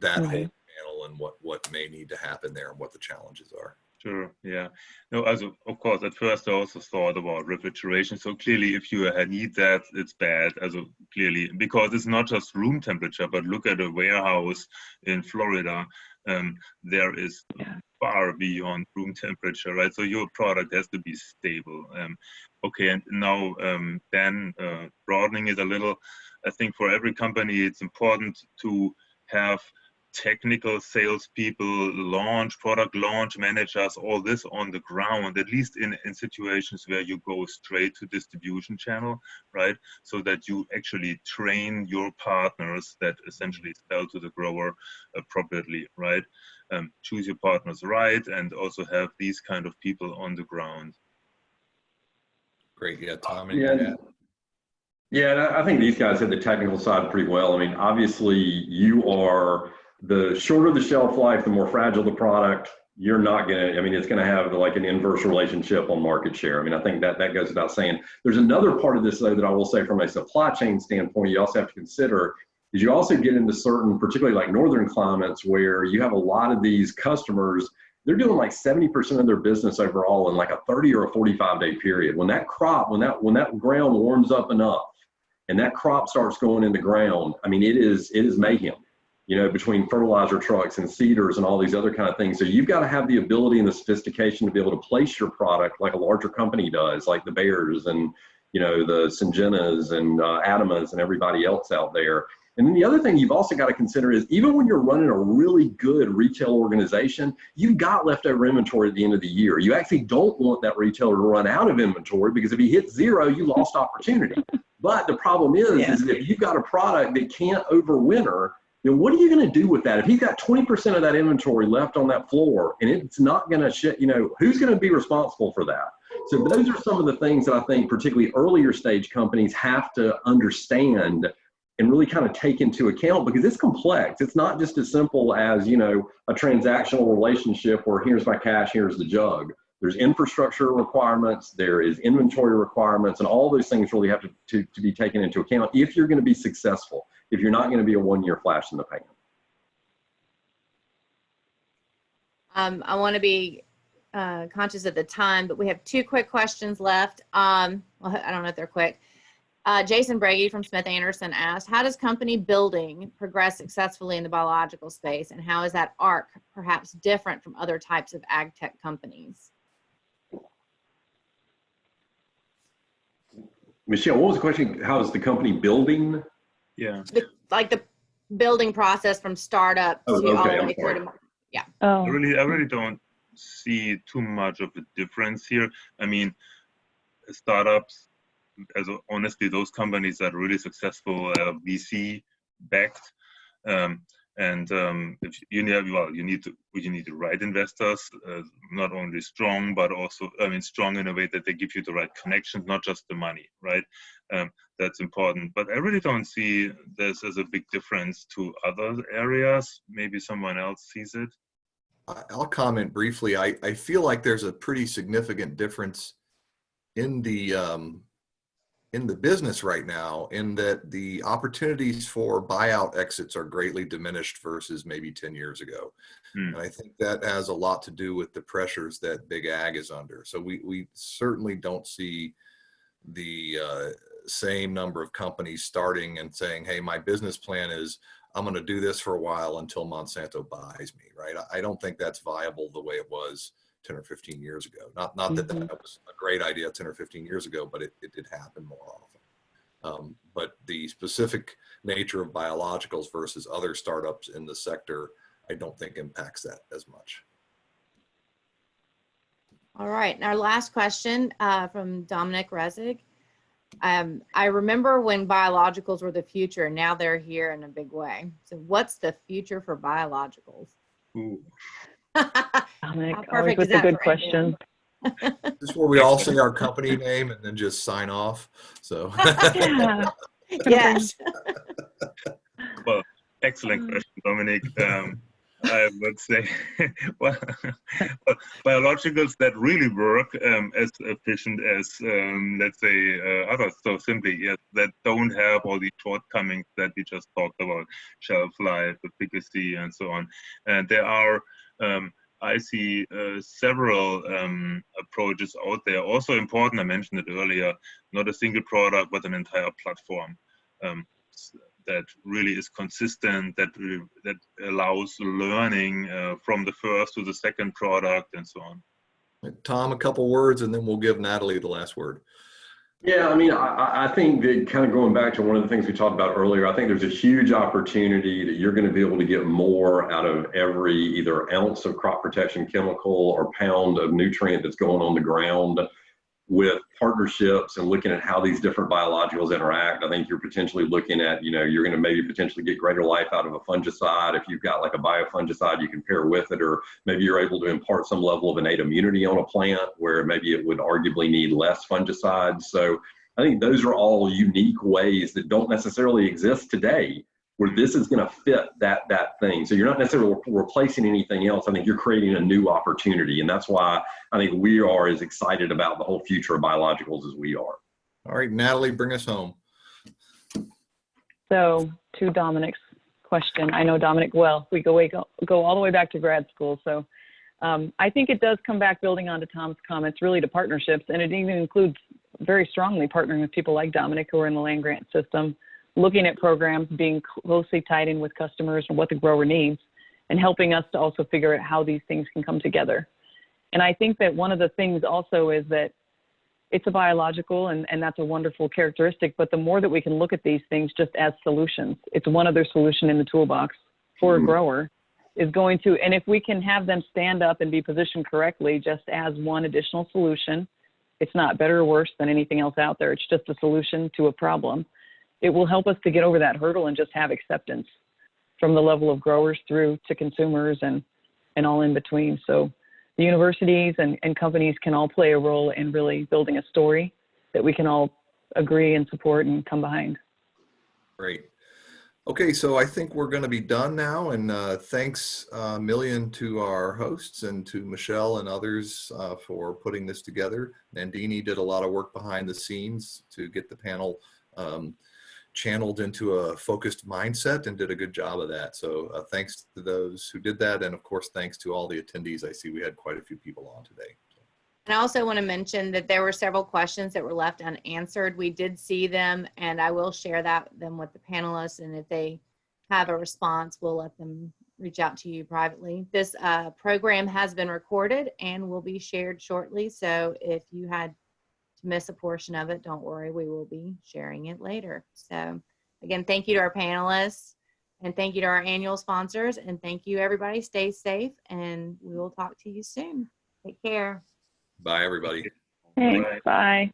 whole panel and what may need to happen there and what the challenges are. Sure, yeah. No, of course, at first I also thought about refrigeration. So clearly, if you need that, it's bad. Clearly, because it's not just room temperature, but look at a warehouse in Florida. There is far beyond room temperature, right? So your product has to be stable. Okay, and now then broadening it a little, I think for every company, it's important to have technical salespeople, product launch managers, all this on the ground, at least in situations where you go straight to distribution channel, right? So that you actually train your partners that essentially sell to the grower appropriately, right? Choose your partners right, and also have these kind of people on the ground. Great, yeah, Tom. Yeah, and I think these guys hit the technical side pretty well. I mean, obviously the shorter the shelf life, the more fragile the product. You're not it's going to have like an inverse relationship on market share. I mean, I think that goes without saying. There's another part of this, though, that I will say from a supply chain standpoint, you also have to consider is you also get into certain, particularly like northern climates, where you have a lot of these customers, they're doing like 70% of their business overall in like a 30 or a 45-day period. When that ground warms up enough and that crop starts going in the ground, I mean, it is mayhem. Between fertilizer trucks and seeders and all these other kind of things. So you've got to have the ability and the sophistication to be able to place your product like a larger company does, like the Bayers and, the Syngenas and ADAMAs and everybody else out there. And then the other thing you've also got to consider is even when you're running a really good retail organization, you've got leftover inventory at the end of the year. You actually don't want that retailer to run out of inventory, because if he hits zero, you lost opportunity. But the problem is if you've got a product that can't overwinter, then what are you going to do with that? If he's got 20% of that inventory left on that floor and it's not going to who's going to be responsible for that? So those are some of the things that I think particularly earlier stage companies have to understand and really kind of take into account, because it's complex. It's not just as simple as, a transactional relationship where here's my cash, here's the jug. There's infrastructure requirements, there is inventory requirements, and all those things really have to be taken into account if you're going to be successful, if you're not going to be a one-year flash in the pan. I want to be conscious of the time, but we have two quick questions left. Well, I don't know if they're quick. Jason Brady from Smith Anderson asked, how does company building progress successfully in the biological space, and how is that arc perhaps different from other types of ag tech companies? Michelle, what was the question? How is the company building? Yeah. Like the building process from startup Oh, to all okay, the I'm way through sorry. to, yeah. Oh, I really don't see too much of a difference here. I mean, startups, honestly, those companies that are really successful, VC backed, if you need, well, you need the right investors, not only strong, but also, I mean, strong in a way that they give you the right connections, not just the money, right? That's important. But I really don't see this as a big difference to other areas. Maybe someone else sees it. I'll comment briefly. I feel like there's a pretty significant difference in the business right now, in that the opportunities for buyout exits are greatly diminished versus maybe 10 years ago. And I think that has a lot to do with the pressures that big ag is under. So we certainly don't see the same number of companies starting and saying, hey, my business plan is I'm going to do this for a while until Monsanto buys me, right? I don't think that's viable the way it was 10 or 15 years ago. Not that that was a great idea 10 or 15 years ago, but it did happen more often. But the specific nature of biologicals versus other startups in the sector, I don't think impacts that as much. All right, and our last question from Dominic Resig. I remember when biologicals were the future, and now they're here in a big way. So what's the future for biologicals? Ooh. Dominic, How always perfect with is a that good for question. This is where we all say our company name and then just sign off. So Yeah. Yes. Well, excellent question, Dominic. I would say, well, biologicals that really work as efficient as, let's say, others. So simply, yes, that don't have all the shortcomings that we just talked about, shelf life, efficacy, and so on. And there are, I see several approaches out there. Also important, I mentioned it earlier, not a single product, but an entire platform. That really is consistent, that allows learning from the first to the second product and so on. Tom, a couple words, and then we'll give Natalie the last word. Yeah, I mean, I think that kind of going back to one of the things we talked about earlier, I think there's a huge opportunity that you're going to be able to get more out of every either ounce of crop protection chemical or pound of nutrient that's going on the ground with partnerships and looking at how these different biologicals interact. I think you're potentially looking at, you're going to maybe potentially get greater life out of a fungicide. If you've got like a biofungicide you can pair with it, or maybe you're able to impart some level of innate immunity on a plant where maybe it would arguably need less fungicides. So I think those are all unique ways that don't necessarily exist today, where this is going to fit that thing. So you're not necessarily replacing anything else. I think you're creating a new opportunity. And that's why I think we are as excited about the whole future of biologicals as we are. All right, Natalie, bring us home. So to Dominic's question, I know Dominic well. We go all the way back to grad school. So I think it does come back, building on to Tom's comments, really to partnerships. And it even includes very strongly partnering with people like Dominic who are in the land grant system, looking at programs, being closely tied in with customers and what the grower needs, and helping us to also figure out how these things can come together. And I think that one of the things also is that it's a biological, and that's a wonderful characteristic, but the more that we can look at these things just as solutions, it's one other solution in the toolbox for a grower is going to, and if we can have them stand up and be positioned correctly just as one additional solution, it's not better or worse than anything else out there. It's just a solution to a problem. It will help us to get over that hurdle and just have acceptance from the level of growers through to consumers and all in between. So the universities and companies can all play a role in really building a story that we can all agree and support and come behind. Great. Okay, so I think we're going to be done now. And thanks a million to our hosts and to Michelle and others for putting this together. Nandini did a lot of work behind the scenes to get the panel channeled into a focused mindset and did a good job of that. So thanks to those who did that. And of course, thanks to all the attendees. I see we had quite a few people on today. I also want to mention that there were several questions that were left unanswered. We did see them, and I will share them with the panelists. And if they have a response, we'll let them reach out to you privately. This program has been recorded and will be shared shortly. So if you had to miss a portion of it, don't worry, we will be sharing it later. So again, thank you to our panelists, and thank you to our annual sponsors, and thank you everybody. Stay safe, and we will talk to you soon. Take care. Bye, everybody. Thanks. Bye.